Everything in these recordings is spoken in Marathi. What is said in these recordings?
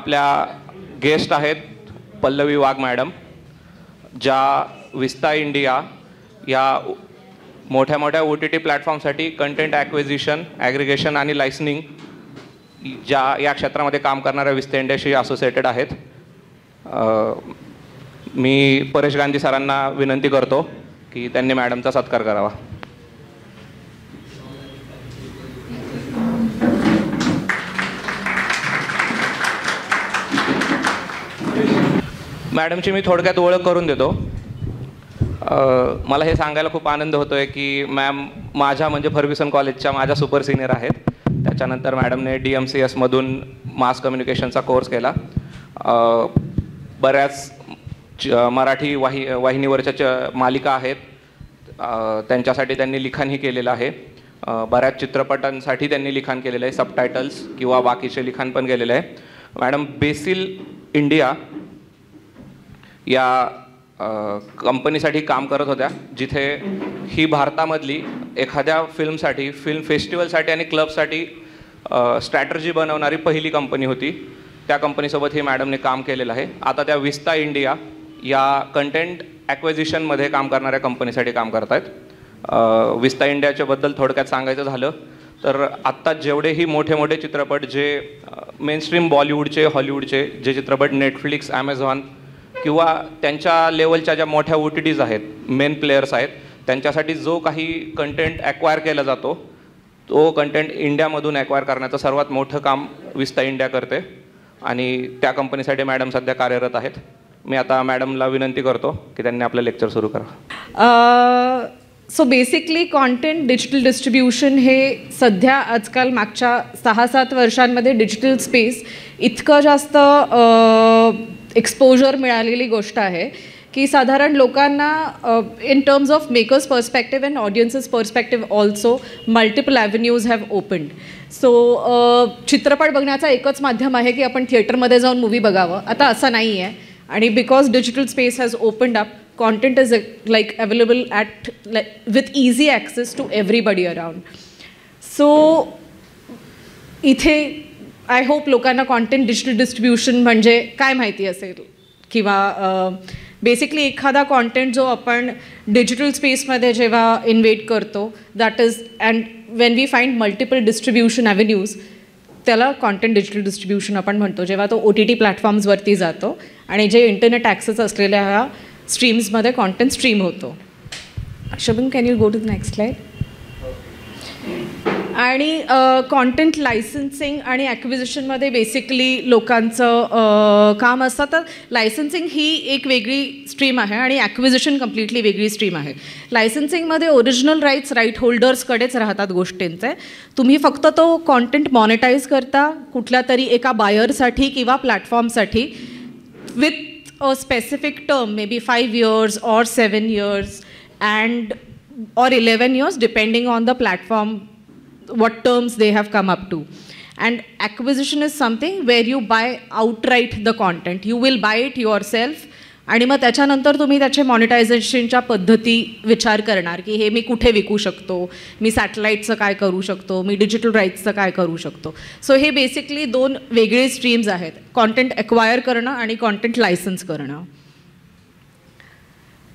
आपल्या गेस्ट आहेत पल्लवी वाघ मॅडम, ज्या विस्ता इंडिया या मोठ्या मोठ्या OTT प्लॅटफॉर्मसाठी कंटेंट ॲक्विजिशन, ॲग्रिगेशन आणि लायसनिंग या क्षेत्रामध्ये काम करणाऱ्या विस्ता इंडियाशी असोसिएटेड आहेत. मी परेश गांधी सरांना विनंती करतो की त्यांनी मॅडमचा सत्कार करावा. मॅडमची मी थोडक्यात ओळख करून देतो. मला हे सांगायला खूप आनंद होतो आहे की मॅम माझ्या म्हणजे फर्ग्युसन कॉलेजच्या माझ्या सुपर सिनियर आहेत. त्याच्यानंतर मॅडमने DMCSमधून मास कम्युनिकेशनचा कोर्स केला. बऱ्याच मराठी वाहिनीवरच्या मालिका आहेत, त्यांच्यासाठी त्यांनी लिखाणही केलेलं आहे. बऱ्याच चित्रपटांसाठी त्यांनी लिखाण केलेलं आहे, सबटायटल्स किंवा बाकीचे लिखाण पण केलेलं आहे. मॅडम बेसिल इंडिया या कंपनीसाठी काम करत होत्या, जिथे ही भारतामधली एखाद्या फिल्मसाठी, फिल्म फेस्टिवलसाठी आणि क्लबसाठी स्ट्रॅटर्जी बनवणारी पहिली कंपनी होती. त्या कंपनीसोबत ही मॅडमने काम केलेलं आहे. आता त्या विस्ता इंडिया या कंटेंट ॲक्विजिशनमध्ये काम करणाऱ्या कंपनीसाठी काम करत आहेत. विस्ता इंडियाच्याबद्दल थोडक्यात सांगायचं झालं तर आत्ता जेवढेही मोठे मोठे चित्रपट जे मेनस्ट्रीम बॉलिवूडचे, हॉलिवूडचे जे चित्रपट नेटफ्लिक्स, ॲमेझॉन किंवा त्यांच्या लेवलच्या ज्या मोठ्या OTTs आहेत, मेन प्लेयर्स आहेत, त्यांच्यासाठी जो काही कंटेंट ॲक्वायर केला जातो तो कंटेंट इंडियामधून ॲक्वायर करण्याचं सर्वात मोठं काम विस्ता इंडिया करते आणि त्या कंपनीसाठी मॅडम सध्या कार्यरत आहेत. मी आता मॅडमला विनंती करतो की त्यांनी आपलं लेक्चर सुरू करा. So basically content digital distribution हे सध्या आजकाल मागच्या 6-7 वर्षांमध्ये डिजिटल स्पेस इतकं जास्त एक्सपोजर मिळालेली गोष्ट आहे की साधारण लोकांना in terms of makers perspective and audiences perspective also multiple avenues have opened. So चित्रपट बघण्याचा एकच माध्यम आहे की आपण थिएटरमध्ये जाऊन मूवी बघावं, आता असं नाही आहे. आणि because digital space has opened up, content is like available at with easy access to everybody around. So इथे आय होप लोकांना कॉन्टेंट डिजिटल डिस्ट्रीब्युशन म्हणजे काय माहिती असेल, किंवा बेसिकली एखादा कॉन्टेंट जो आपण डिजिटल स्पेसमध्ये जेव्हा इन्व्हेट करतो, that is and when we find multiple distribution avenues, त्याला कॉन्टेंट डिजिटल डिस्ट्रीब्युशन आपण म्हणतो. जेव्हा तो OTT प्लॅटफॉर्म्सवरती जातो आणि जे इंटरनेट ॲक्सेस असलेल्या ह्या स्ट्रीम्समध्ये कॉन्टेंट स्ट्रीम होतो. Shaban, can you go to the next slide. आणि कॉन्टेंट लायसन्सिंग आणि ॲक्विजिशनमध्ये बेसिकली लोकांचं काम असतं. तर लायसन्सिंग ही एक वेगळी स्ट्रीम आहे आणि ॲक्विजिशन कम्प्लिटली वेगळी स्ट्रीम आहे. लायसन्सिंगमध्ये ओरिजिनल राईट होल्डर्सकडेच राहतात गोष्टींचे. तुम्ही फक्त तो कॉन्टेंट मॉनिटाईज करता कुठल्या तरी एका बायरसाठी किंवा प्लॅटफॉर्मसाठी with a specific term, maybe 5 years or 7 years and or 11 years depending on the platform, what terms they have come up to. And acquisition is something where you buy outright the content. You will buy it yourself आणि मग त्याच्यानंतर तुम्ही त्याचे मॉनिटायझेशनच्या पद्धती विचार करणार की हे मी कुठे विकू शकतो, मी सॅटेलाईटचं काय करू शकतो, मी डिजिटल राईट्सचं काय करू शकतो. सो हे बेसिकली 2 वेगळे स्ट्रीम्स आहेत, कॉन्टेंट एक्वायर करणं आणि कॉन्टेंट लायसन्स करणं.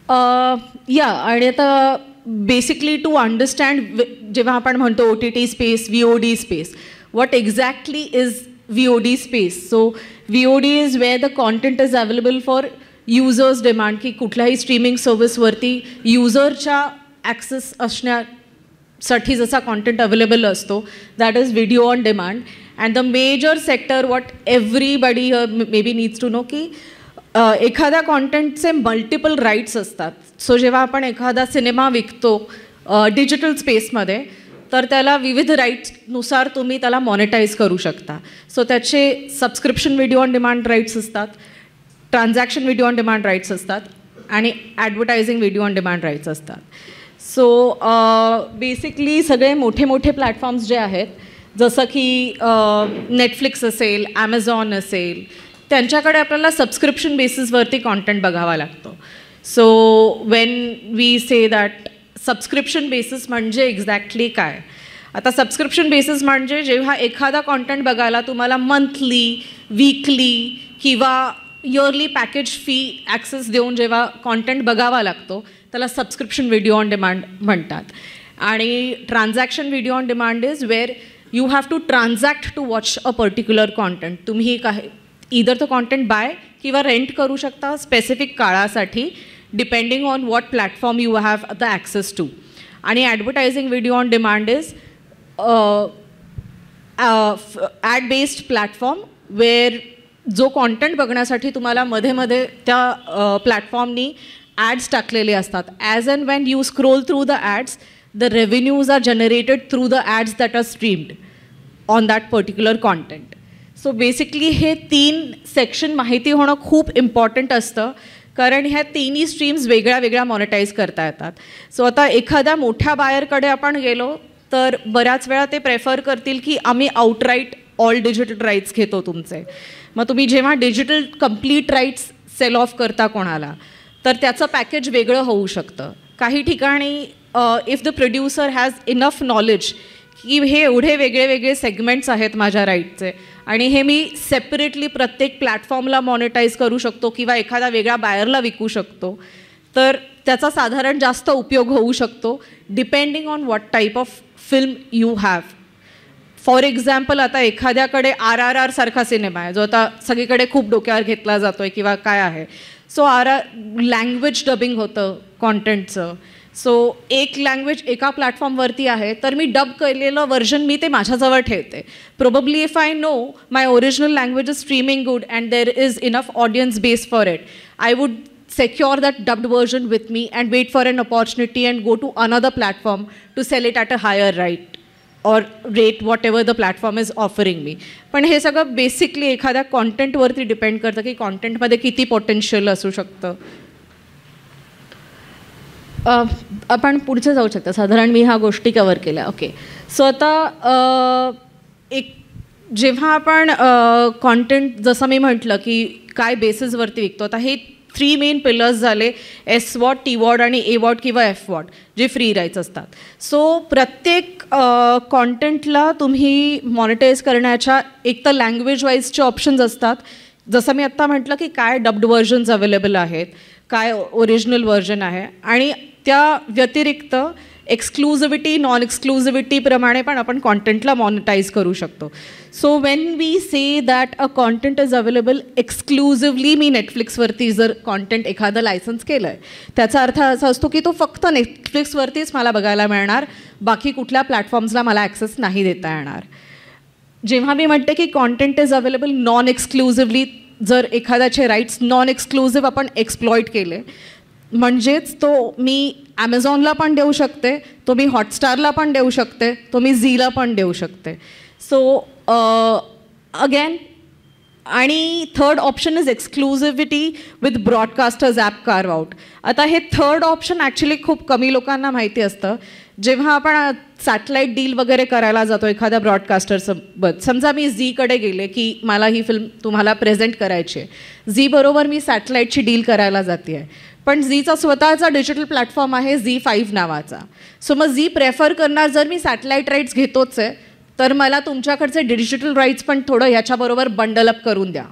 आणि आता बेसिकली टू अंडरस्टँड, जेव्हा आपण म्हणतो OTT space, VOD space, what exactly is VOD space? So VOD is where the content is available for users demand, की कुठल्याही स्ट्रीमिंग सर्व्हिसवरती युजरच्या ॲक्सेस असण्यासाठी जसा कॉन्टेंट अवेलेबल असतो, that is video on demand. And the major sector what everybody maybe needs to know की एखाद्या कॉन्टेंटचे मल्टिपल राईट्स असतात. सो जेव्हा आपण एखादा सिनेमा विकतो डिजिटल स्पेसमध्ये, तर त्याला विविध राईट्सनुसार तुम्ही त्याला मॉनिटाईज करू शकता. सो त्याचे subscription video on demand rights असतात, transaction video on demand rights असतात आणि advertising video on demand rights असतात. सो बेसिकली सगळे मोठे मोठे प्लॅटफॉर्म्स जे आहेत, जसं की नेटफ्लिक्स असेल, ॲमेझॉन असेल, त्यांच्याकडे आपल्याला सबस्क्रिप्शन बेसिसवरती कॉन्टेंट बघावा लागतो. So when we say that subscription basis म्हणजे एक्झॅक्टली काय, आता सबस्क्रिप्शन बेसिस म्हणजे जेव्हा एखादा कॉन्टेंट बघायला तुम्हाला मंथली, वीकली किंवा इयरली पॅकेज फी ॲक्सेस देऊन जेव्हा कॉन्टेंट बघावा लागतो त्याला सबस्क्रिप्शन व्हिडिओ ऑन डिमांड म्हणतात. आणि transaction video on demand is where you have to transact to watch a particular content. तुम्ही काही इदर तो कॉन्टेंट बाय किंवा रेंट करू शकता स्पेसिफिक काळासाठी depending on what platform you have the access to. आणि advertising video on demand is ad based platform where जो कॉन्टेंट बघण्यासाठी तुम्हाला मध्ये मध्ये त्या प्लॅटफॉर्मनी ॲड्स टाकलेले असतात. As and when you scroll through the ads the revenues are generated through the ads that are streamed on that particular content. So basically हे 3 सेक्शन माहिती होणं खूप इम्पॉर्टंट असतं कारण ह्या तिन्ही स्ट्रीम्स वेगळ्या वेगळ्या मॉनिटाईज करता येतात. सो आता एखाद्या मोठ्या बायरकडे आपण गेलो तर बऱ्याच वेळा ते प्रेफर करतील की आम्ही आउटराईट ऑल डिजिटल राईट्स घेतो तुमचे. मग तुम्ही जेव्हा digital complete rights sell off करता कोणाला तर त्याचं पॅकेज वेगळं होऊ शकतं. काही ठिकाणी if the producer has enough knowledge की हे एवढे वेगळे वेगळे सेगमेंट्स आहेत माझ्या राईटचे आणि हे मी सेपरेटली प्रत्येक प्लॅटफॉर्मला मॉनिटाईज करू शकतो किंवा एखादा वेगळा बायरला विकू शकतो तर त्याचा साधारण जास्त उपयोग होऊ शकतो depending on what type of film you have. For example आता एखाद्याकडे RRR सारखा सिनेमा आहे जो आता सगळीकडे खूप डोक्यावर घेतला जातो आहे किंवा काय आहे. सो लँग्वेज डबिंग होतं कॉन्टेंटचं. सो एक लँग्वेज एका प्लॅटफॉर्मवरती आहे तर मी डब केलेलं व्हर्जन मी ते माझ्याजवळ ठेवते. Probably if I know my original language is streaming good and there is enough audience base for it I would secure that dubbed version with me and wait for an opportunity and go to another platform to sell it at a higher rate or rate whatever the platform is offering me. पण हे सगळं बेसिकली एखाद्या कॉन्टेंटवरती डिपेंड करतं की कॉन्टेंटमध्ये किती पोटेन्शियल असू शकतं. आपण पुढचे जाऊ शकता. साधारण मी ह्या गोष्टी कवर केल्या. ओके. सो आता एक जेव्हा आपण कॉन्टेंट जसं मी म्हटलं की काय बेसिसवरती विकतो आता हे 3 मेन पिलर्स झाले SVOD, TVOD आणि AVOD किंवा FVOD जे फ्री राईट्स असतात. सो प्रत्येक कॉन्टेंटला तुम्ही मॉनिटाईज करण्याच्या एक तर लँग्वेज वाईजचे ऑप्शन्स असतात. जसं मी आत्ता म्हटलं की काय डब्ड व्हर्जन्स अवेलेबल आहेत, काय ओरिजिनल व्हर्जन आहे आणि त्या व्यतिरिक्त एक्सक्लुझिव्हिटी नॉन एक्सक्लुझिव्हिटीप्रमाणे पण आपण कॉन्टेंटला मॉनिटाईज करू शकतो. So when we say that a content is available exclusively मी नेटफ्लिक्सवरती जर कॉन्टेंट एखादं लायसन्स केलं आहे त्याचा अर्थ असा असतो की तो फक्त नेटफ्लिक्सवरतीच मला बघायला मिळणार, बाकी कुठल्या प्लॅटफॉर्म्सला मला ॲक्सेस नाही देता येणार. जेव्हा मी म्हणते की content is available non exclusively जर एखाद्याचे राईट्स नॉन एक्सक्लुझिव्ह आपण एक्सप्लॉईट केले म्हणजेच तो मी ॲमेझॉनला पण देऊ शकते, तो मी हॉटस्टारला पण देऊ शकते, तो मी झीला पण देऊ शकते. सो अगेन आणि third option is exclusivity with broadcasters app carve out. आता हे थर्ड ऑप्शन ॲक्च्युली खूप कमी लोकांना माहिती असतं. जेव्हा आपण सॅटेलाईट डील वगैरे करायला जातो एखाद्या ब्रॉडकास्टरसोबत, समजा मी झीकडे गेले की मला ही फिल्म तुम्हाला प्रेझेंट करायची आहे, झीबरोबर मी सॅटेलाईटची डील करायला जाते आहे, पण झीचा स्वतःचा डिजिटल प्लॅटफॉर्म आहे ZEE5 नावाचा. सो मग झी प्रेफर करणार जर मी सॅटेलाईट राईट्स घेतोच आहे तर मला तुमच्याकडचे डिजिटल राईट्स पण थोडं ह्याच्याबरोबर बंडल अप करून द्या.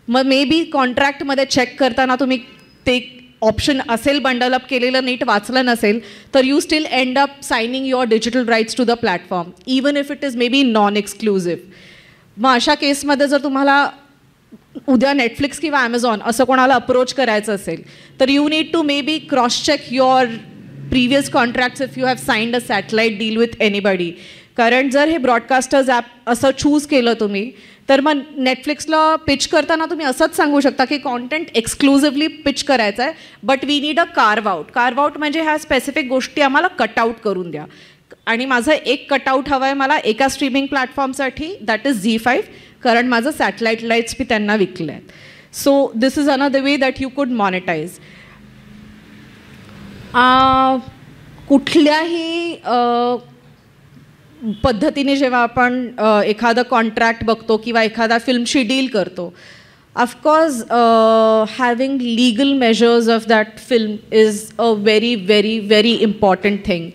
मग मे बी कॉन्ट्रॅक्टमध्ये चेक करताना तुम्ही ते ऑप्शन असेल बंडल अप केलेलं नीट वाचलं नसेल तर you still end up signing your digital rights to the platform even if it is maybe non exclusive. मग अशा केसमध्ये जर तुम्हाला उद्या नेटफ्लिक्स किंवा ॲमेझॉन असं कोणाला अप्रोच करायचं असेल तर you need to maybe cross check your previous contracts if you have signed a satellite deal with anybody. कारण जर हे ब्रॉडकास्टर्स ॲप असं चूज केलं तुम्ही तर मग नेटफ्लिक्सला पिच करताना तुम्ही असंच सांगू शकता की कॉन्टेंट एक्सक्लुझिव्हली पिच करायचं आहे but we need a carve out. Carve out म्हणजे ह्या स्पेसिफिक गोष्टी आम्हाला कटआउट करून द्या आणि माझं एक कटआउट हवं आहे मला एका स्ट्रीमिंग प्लॅटफॉर्मसाठी दॅट इज ZEE5 कारण माझं सॅटेलाईट लाईट्स मी त्यांना विकले आहेत. So this is another way that you कुड मॉनिटाईज. कुठल्याही पद्धतीने जेव्हा आपण एखादं कॉन्ट्रॅक्ट बघतो किंवा एखादा फिल्मशी डील करतो of course having legal measures of that film is a very very very important thing.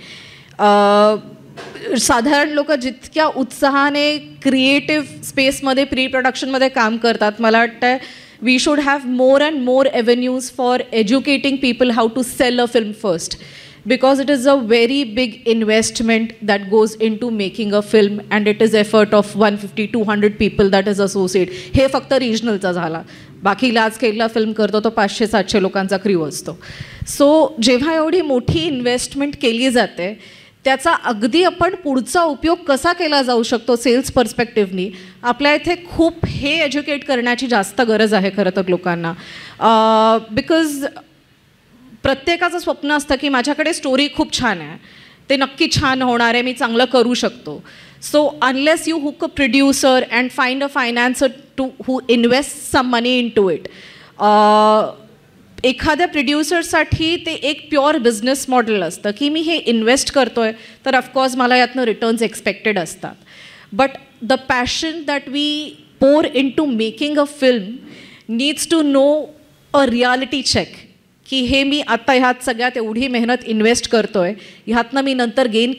साधारण लोक जितक्या उत्साहाने क्रिएटिव्ह स्पेसमध्ये प्री प्रोडक्शनमध्ये काम करतात, मला वाटतं we should have more and more avenues for educating people how to sell a film first, because it is a very big investment that goes into making a film and it is effort of 150-200 people that is associated. हे फक्त रिजनलचा झाला, बाकी लार्ज स्केलला फिल्म करतो तो 500-700 लोकांचा क्रू असतो. सो जेव्हा एवढी मोठी इन्व्हेस्टमेंट केली जाते त्याचा अगदी आपण पुढचा उपयोग कसा केला जाऊ शकतो सेल्स पर्स्पेक्टिव्हनी, आपल्या इथे खूप हे एज्युकेट करण्याची जास्त गरज आहे खरं तर लोकांना. बिकॉज प्रत्येकाचं स्वप्न असतं की माझ्याकडे स्टोरी खूप छान आहे, ते नक्की छान होणार आहे, मी चांगलं करू शकतो. So unless you hook a producer and find a financer to who invest some money into it, एखाद्या प्रोड्युसरसाठी ते एक प्युअर बिझनेस मॉडेल असतं की मी हे इन्व्हेस्ट करतो आहे तर ऑफकोर्स मला यातनं रिटर्न्स एक्सपेक्टेड असतात. But the passion that we pour into making a film needs to know a reality check की हे मी आत्ता ह्यात सगळ्यात एवढी मेहनत इन्व्हेस्ट करतो आहे, ह्यातनं मी नंतर गेन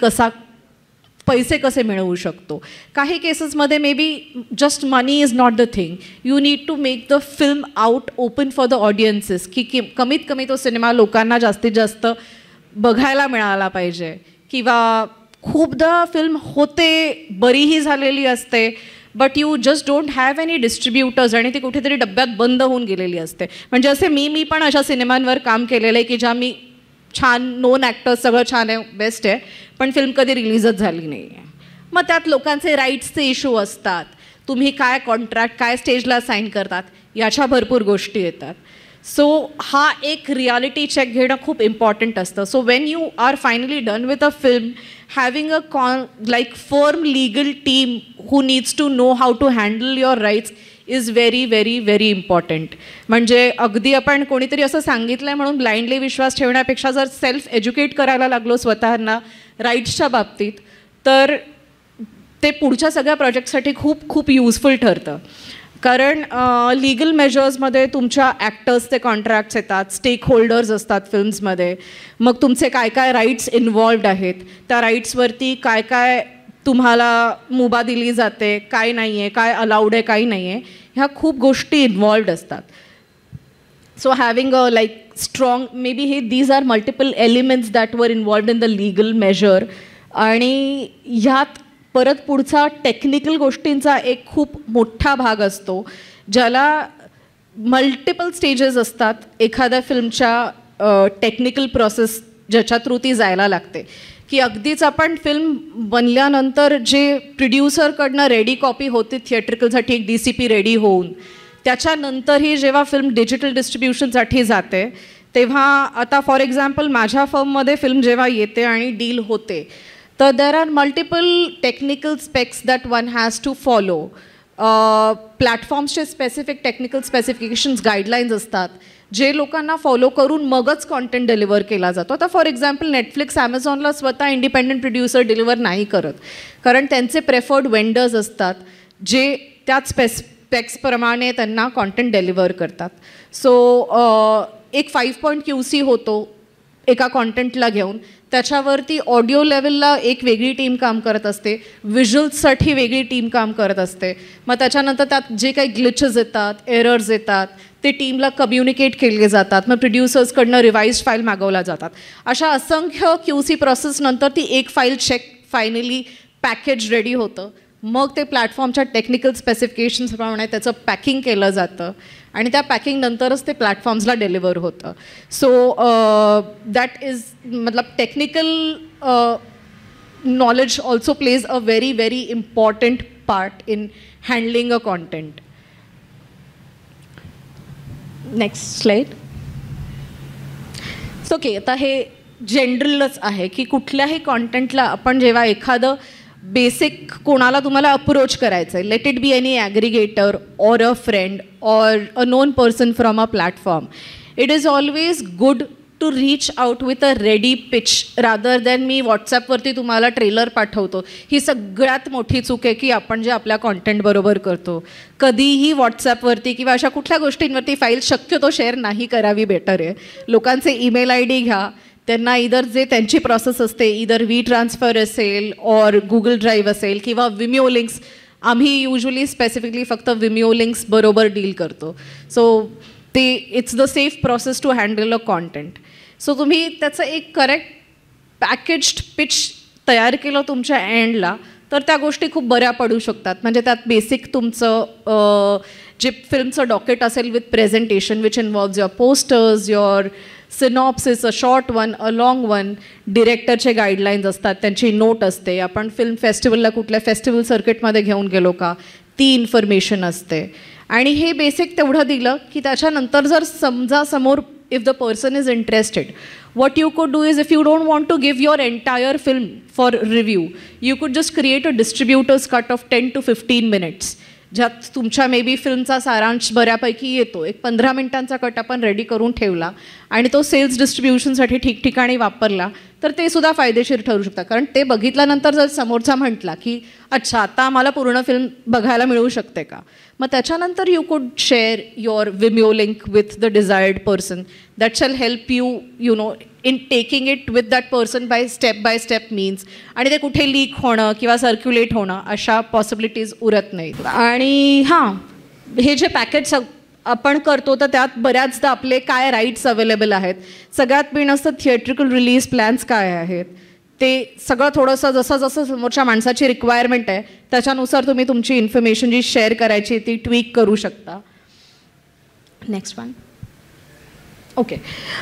पैसे कसे मिळवू शकतो. काही केसेसमध्ये maybe just money is not the thing, you need to make the film out open for the audiences, की कमीत कमी तो सिनेमा लोकांना जास्तीत जास्त बघायला मिळाला पाहिजे. किंवा खूपदा फिल्म होते, बरीही झालेली असते, but you just don't have any distributors आणि ती कुठेतरी डब्यात बंद होऊन गेलेली असते. म्हणजे असे मी पण अशा सिनेमांवर काम केलेलं आहे की ज्या मी छान नोन ॲक्टर्स सगळं छान आहे, बेस्ट आहे, पण फिल्म कधी रिलीजच झाली नाही आहे. मग त्यात लोकांचे राईट्सचे इश्यू असतात, तुम्ही काय कॉन्ट्रॅक्ट काय स्टेजला साईन करतात याच्या भरपूर गोष्टी येतात. सो हा एक रियालिटी चेक घेणं खूप इम्पॉर्टंट असतं. So when you are finally done with a film, having a firm legal team who needs to know how to handle your rights is very very very important. म्हणजे अगदी आपण कोणीतरी असं सांगितलं आहे म्हणून ब्लाइंडली विश्वास ठेवण्यापेक्षा जर सेल्फ एज्युकेट करायला लागलो स्वतःना राईट्सच्या बाबतीत, तर ते पुढच्या सगळ्या प्रोजेक्टसाठी खूप खूप युजफुल ठरतं. कारण लीगल मेजर्समध्ये तुमच्या ॲक्टर्सचे कॉन्ट्रॅक्ट्स येतात, स्टेक होल्डर्स असतात फिल्म्समध्ये, मग तुमचे काय काय राईट्स इन्वॉल्व्ड आहेत, त्या राईट्सवरती काय काय तुम्हाला मुभा दिली जाते, काय नाही आहे, काय अलाउड आहे, काही नाही आहे, ह्या खूप गोष्टी इन्वॉल्व्ड असतात. So having a strong maybe these are multiple elements that were involved in the legal major. आणि ह्यात परत पुढचा टेक्निकल गोष्टींचा एक खूप मोठा भाग असतो, ज्याला मल्टिपल स्टेजेस असतात एखाद्या फिल्मच्या टेक्निकल प्रोसेस ज्याच्या थ्रू ती जायला लागते. की अगदीच आपण फिल्म बनल्यानंतर जे प्रोड्युसरकडनं रेडी कॉपी होते थिएट्रिकलसाठी एक DCP रेडी होऊन, त्याच्यानंतरही जेव्हा फिल्म डिजिटल डिस्ट्रीब्युशनसाठी जाते तेव्हा आता फॉर एक्झाम्पल माझ्या फर्ममध्ये फिल्म जेव्हा येते आणि डील होते तर there are multiple technical specs that one has to follow. प्लॅटफॉर्म्सचे स्पेसिफिक टेक्निकल स्पेसिफिकेशन्स गाईडलाईन्स असतात जे लोकांना फॉलो करून मगच कॉन्टेंट डिलिव्हर केला जातो. आता फॉर एक्झाम्पल नेटफ्लिक्स ॲमेझॉनला स्वतः इंडिपेंडंट प्रोड्युसर डिलिव्हर नाही करत, कारण त्यांचे प्रेफर्ड वेंडर्स असतात जे त्याच स्पेक्सप्रमाणे त्यांना कॉन्टेंट डिलिव्हर करतात. सो एक 5 पॉईंट QC होतो एका कॉन्टेंटला घेऊन, त्याच्यावरती ऑडिओ लेवलला एक वेगळी टीम काम करत असते, व्हिज्युअल्ससाठी वेगळी टीम काम करत असते. मग त्याच्यानंतर त्यात जे काही ग्लिचेस येतात, एरर्स येतात, ते टीमला कम्युनिकेट केले जातात. मग प्रोड्युसर्सकडनं रिवाइज्ड फाईल मागवल्या जातात. अशा असंख्य QC प्रोसेसनंतर ती एक file check finally package ready होतं. मग ते प्लॅटफॉर्मच्या टेक्निकल स्पेसिफिकेशन्सप्रमाणे त्याचं पॅकिंग केलं जातं आणि त्या पॅकिंगनंतरच ते प्लॅटफॉर्म्सला डिलिव्हर होतं. सो दॅट इज मतलब technical knowledge also plays a very very important part in handling a content. Next slide. Okay, आता हे जनरलच आहे की कुठल्याही कॉन्टेंटला आपण जेव्हा एखादं बेसिक कोणाला तुम्हाला अप्रोच करायचं आहे, let it be any aggregator or a friend or a known person from a platform, it is always good to reach out with a ready pitch rather than मी व्हॉट्सॲपवरती तुम्हाला ट्रेलर पाठवतो. ही सगळ्यात मोठी चूक आहे की आपण जे आपल्या कॉन्टेंटबरोबर करतो. कधीही व्हॉट्सॲपवरती किंवा अशा कुठल्या गोष्टींवरती फाईल शक्यतो शेअर नाही करावी, बेटर आहे. लोकांचे ईमेल ID घ्या, त्यांना इधर जे त्यांची प्रोसेस असते इधर वी ट्रान्सफर असेल और गुगल ड्राईव्ह असेल किंवा विमिओ लिंक्स, आम्ही युजली स्पेसिफिकली फक्त विमिओ लिंक्स बरोबर डील करतो. सो ते it's the safe process to handle a content. So तुम्ही त्याचं एक करेक्ट पॅकेज्ड पिच तयार केलं तुमच्या एंडला तर त्या गोष्टी खूप बऱ्या पडू शकतात. म्हणजे त्यात बेसिक तुमचं जे फिल्मचं डॉकेट असेल with presentation which involves your posters, your synopsis, a short one, a long one, डिरेक्टरचे गाईडलाईन्स असतात, त्यांची नोट असते, आपण फिल्म फेस्टिवलला कुठल्या फेस्टिवल सर्किटमध्ये घेऊन गेलो का ती इन्फॉर्मेशन असते. आणि हे बेसिक तेवढं दिलं की त्याच्यानंतर जर समजा समोर if the person is interested, what you could do is if you don't want to give your entire film for review, you could just create a distributor's cut of 10 to 15 minutes ज्यात तुमच्या मे बी फिल्मचा सारांश बऱ्यापैकी येतो. एक 15 मिनिटांचा कट आपण रेडी करून ठेवला आणि तो सेल्स डिस्ट्रीब्युशनसाठी ठिकठिकाणी वापरला तर ते सुद्धा फायदेशीर ठरू शकतं. कारण ते बघितल्यानंतर जर समोरचा म्हटला की अच्छा आता आम्हाला पूर्ण फिल्म बघायला मिळू शकते का, मग त्याच्यानंतर you could share your Vimeo link with the desired person that shall help you you know in taking it with that person by step means. आणि ते कुठे लीक होणं किंवा सर्क्युलेट होणं अशा पॉसिबिलिटीज उरत नाहीत. आणि हां, हे जे पॅकेज आपण करतो तर त्यात बऱ्याचदा आपले काय राईट्स अवेलेबल आहेत, सगळ्यात मेन असतं थिएट्रिकल रिलीज प्लॅन्स काय आहेत, ते सगळं थोडंसं जसं जसं समोरच्या माणसाची रिक्वायरमेंट आहे त्याच्यानुसार तुम्ही तुमची इन्फॉर्मेशन जी शेअर करायची ती ट्विक करू शकता. Next one. ओके,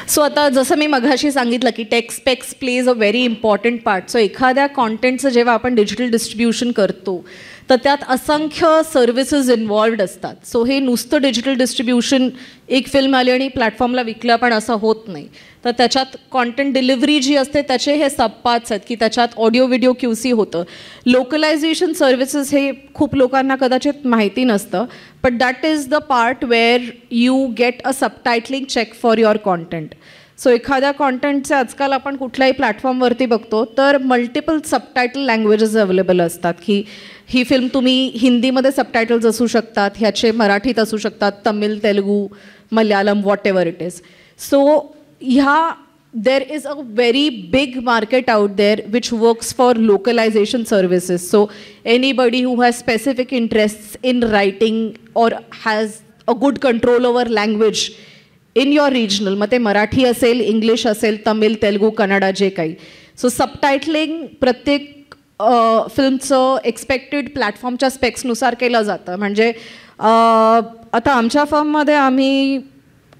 सो आता जसं मी मघाशी सांगितलं की tech specs plays a very important part. So एखाद्या कॉन्टेंटचं जेव्हा आपण डिजिटल डिस्ट्रीब्युशन करतो तर त्यात असंख्य सर्व्हिसेस इन्वॉल्व्ड असतात. सो हे नुसतं डिजिटल डिस्ट्रीब्युशन एक फिल्म आली आणि प्लॅटफॉर्मला विकलं पण असं होत नाही. तर त्याच्यात कॉन्टेंट डिलिव्हरी जी असते त्याचे हे सबपार्ट्स आहेत की त्याच्यात ऑडिओ व्हिडिओ QC होतं. लोकलायझेशन सर्व्हिसेस हे खूप लोकांना कदाचित माहिती नसतं, but that is the part where you get a subtitling check for your content. So एखाद्या कॉन्टेंटचे आजकाल आपण कुठल्याही प्लॅटफॉर्मवरती बघतो तर मल्टिपल सबटायटल लँग्वेजेस अवेलेबल असतात की ही फिल्म तुम्ही हिंदीमध्ये सबटायटल्स असू शकतात, ह्याचे मराठीत असू शकतात, Tamil, Telugu, Malayalam, what ever it is. So there is a very big market out there which works for localization services. So anybody who has specific interests in writing or has a good control over language in your regional, मग ते मराठी असेल, इंग्लिश असेल, तमिळ, तेलुगू, कन्नडा जे काही. सो सबटायटलिंग प्रत्येक फिल्मचं एक्सपेक्टेड प्लॅटफॉर्मच्या स्पेक्सनुसार केलं जातं. म्हणजे आता आमच्या फर्ममध्ये आम्ही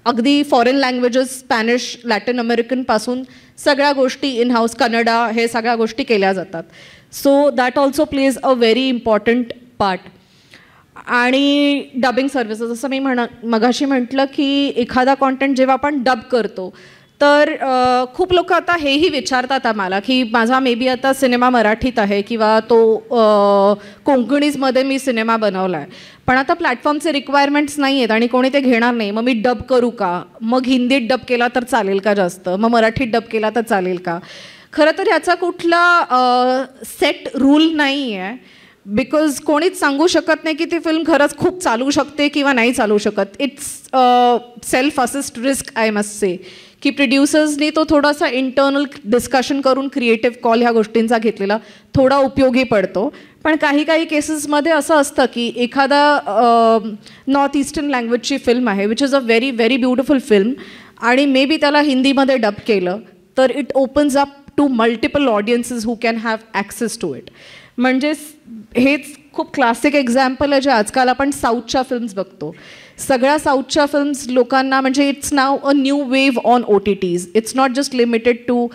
अगदी फॉरेन लँग्वेजेस, स्पॅनिश, लॅटिन अमेरिकनपासून सगळ्या गोष्टी इन हाऊस, कन्नडा, हे सगळ्या गोष्टी केल्या जातात. So that also plays a very important part. आणि डबिंग सर्व्हिसेस, जसं मी मगाशी म्हटलं की एखादा कॉन्टेंट जेव्हा आपण डब करतो तर खूप लोक आता हेही विचारतात आम्हाला की माझा मे बी आता सिनेमा मराठीत आहे किंवा तो कोंकणीजमध्ये मी सिनेमा बनवला आहे, पण आता प्लॅटफॉर्मचे रिक्वायरमेंट्स नाही आहेत आणि कोणी ते घेणार नाही, मग मी डब करू का, मग हिंदीत डब केला तर चालेल का जास्त, मग मराठीत डब केला तर चालेल का. खरं तर ह्याचा कुठला सेट रूल नाही आहे, बिकॉज कोणीच सांगू शकत नाही की ती फिल्म खरंच खूप चालू शकते किंवा नाही चालू शकत. It's self assist risk I must say की प्रोड्युसर्सनी तो थोडासा इंटर्नल डिस्कशन करून क्रिएटिव्ह कॉल ह्या गोष्टींचा घेतलेला थोडा उपयोगी पडतो. पण काही काही केसेसमध्ये असं असतं की एखादा नॉर्थ ईस्टर्न लँग्वेजची फिल्म आहे which is a very very beautiful film आणि मे बी त्याला हिंदीमध्ये डब केलं तर it opens up to multiple audiences who can have access to it. म्हणजे हेच खूप क्लासिक एक्झाम्पल आहे जे आजकाल आपण साऊथच्या फिल्म्स बघतो. सगळ्या साऊथच्या फिल्म्स लोकांना म्हणजे it's now a new wave on OTTs. It's not just limited to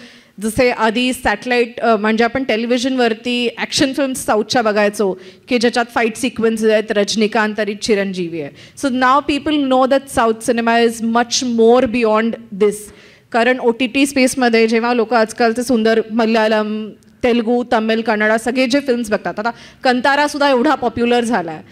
जसे आधी सॅटेलाईट म्हणजे आपण टेलिव्हिजनवरती ॲक्शन फिल्म्स साऊथच्या बघायचो की ज्याच्यात फाईट सिक्वेन्सेस आहेत, रजनीकांत तरी चिरंजीवी आहे. So now people know that south cinema is much more beyond this. कारण OTT स्पेसमध्ये जेव्हा लोक आजकालचे सुंदर मल्याळम, तेलुगू, तमिळ, कन्नडा सगळे जे फिल्म्स बघतात, आता कंतारासुद्धा एवढा पॉप्युलर झाला आहे.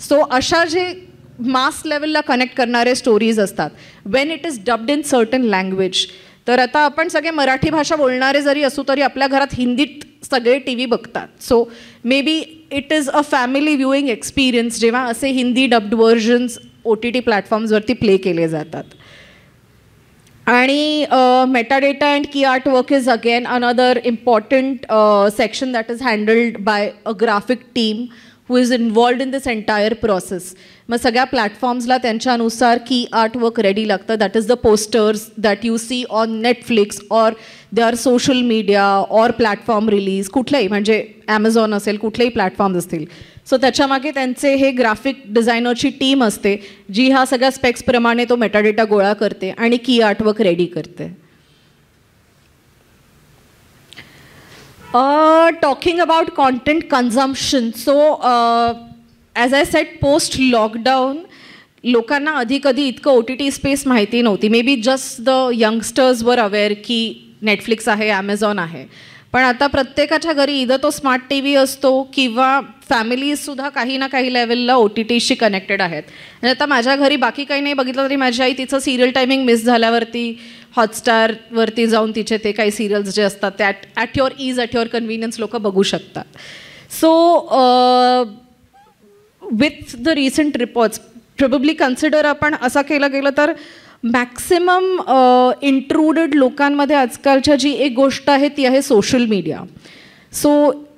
सो अशा जे मास लेवलला कनेक्ट करणारे स्टोरीज असतात Wien it is dubbed in certain language. तर आता आपण सगळे मराठी भाषा बोलणारे जरी असू तरी आपल्या घरात हिंदीत सगळे TV बघतात. So maybe it is a family viewing experience जेव्हा असे हिंदी डब्ड व्हर्जन्स OTT प्लॅटफॉर्म्सवरती प्ले केले जातात. आणि metadata and key artwork is again another important section that is handled by a graphic team who is involved in this entire process. मग सगळ्या प्लॅटफॉर्म्सला त्यांच्यानुसार की आर्टवर्क रेडी लागतं. That is the posters that you see on Netflix or they are social media or platform release, कुठल्याही म्हणजे ॲमेझॉन असेल, कुठलेही प्लॅटफॉर्म्स असतील. सो त्याच्यामागे त्यांचे हे ग्राफिक डिझायनरची टीम असते जी ह्या सगळ्या स्पेक्सप्रमाणे तो मेटाडेटा गोळा करते आणि की आर्टवर्क रेडी करते. Talking about content consumption, so as I said, post lockdown लोकांना कधी इतकं OTT स्पेस माहिती नव्हती. May be just the youngsters वर अवेअर की नेटफ्लिक्स आहे, ॲमेझॉन आहे. पण आता प्रत्येकाच्या घरी इथं तो स्मार्ट टी व्ही असतो किंवा फॅमिलीजसुद्धा काही ना काही लेवलला OTTशी कनेक्टेड आहेत. आणि आता माझ्या घरी बाकी काही नाही बघितलं तरी माझी आई तिचं सिरियल टायमिंग मिस झाल्यावरती हॉटस्टारवरती जाऊन तिचे ते काही सिरियल्स जे असतात ते at your ease, at your convenience लोक बघू शकतात. So with the recent reports probably consider आपण असं केलं गेलं तर मॅक्सिमम इंट्रुडेड लोकांमध्ये आजकालच्या जी एक गोष्ट आहे ती आहे social media. So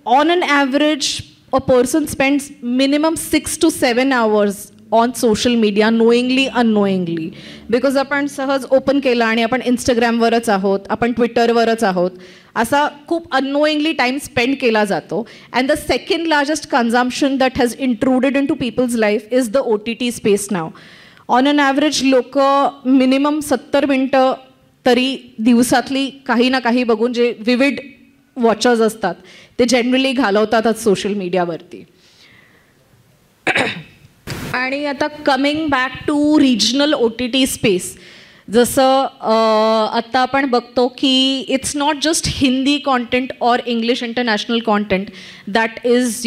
on an average a person spends minimum 6 to 7 hours on social media, knowingly unknowingly. Because आपण सहज ओपन केलं आणि आपण इंस्टाग्रामवरच आहोत, आपण ट्विटरवरच आहोत, असा खूप अननोईंगली टाईम स्पेंड केला जातो. And the second largest consumption that has intruded into people's life is the OTT space now. On an average लोक मिनिमम 70 मिनटं तरी दिवसातली काही ना काही बघून, जे विविड वॉचर्स असतात ते जनरली घालवतातच सोशल मीडियावरती. आणि आता coming back to regional OTT space, जसं आत्ता आपण बघतो की it's not just Hindi content or English international content that is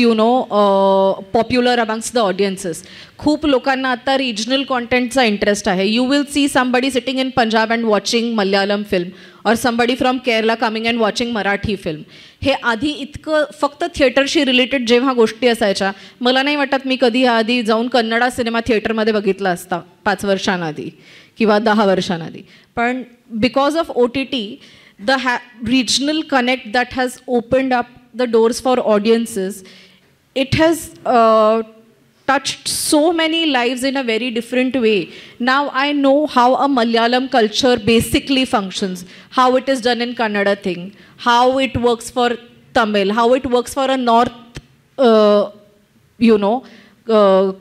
popular amongst the audiences. खूप लोकांना आता रिजनल कॉन्टेंटचा इंटरेस्ट आहे. You will see somebody sitting in Punjab and watching Malayalam film or somebody from Kerala coming and watching Marathi film. हे आधी इतकं फक्त थिएटरशी रिलेटेड जेव्हा गोष्टी असायच्या, मला नाही वाटत मी कधी आधी जाऊन कन्नडा सिनेमा थिएटरमध्ये बघितला असता 5 वर्षांआधी किंवा 10 वर्षांआधी. पण because of OTT the regional connect that has opened up the doors for audiences, it has touched so many lives in a very different way. Now I know how a Malayalam culture basically functions, how it is done in Kannada thing, how it works for Tamil, how it works for a north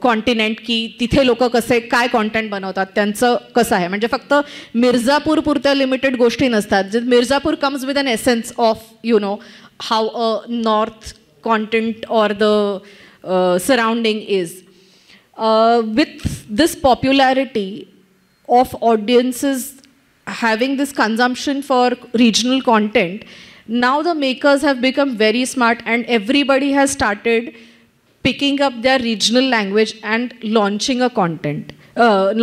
continent, की तिथे लोक कसे काय कॉन्टेंट बनवतात, त्यांचं कसं आहे. म्हणजे फक्त मिर्झापूर पुरत्या लिमिटेड गोष्टी नसतात. Mirzapur comes with an essence of how a north content or the surrounding is. With this popularity of audiences having this consumption for regional content, now the makers have become very smart and everybody has started picking up their regional language and launching a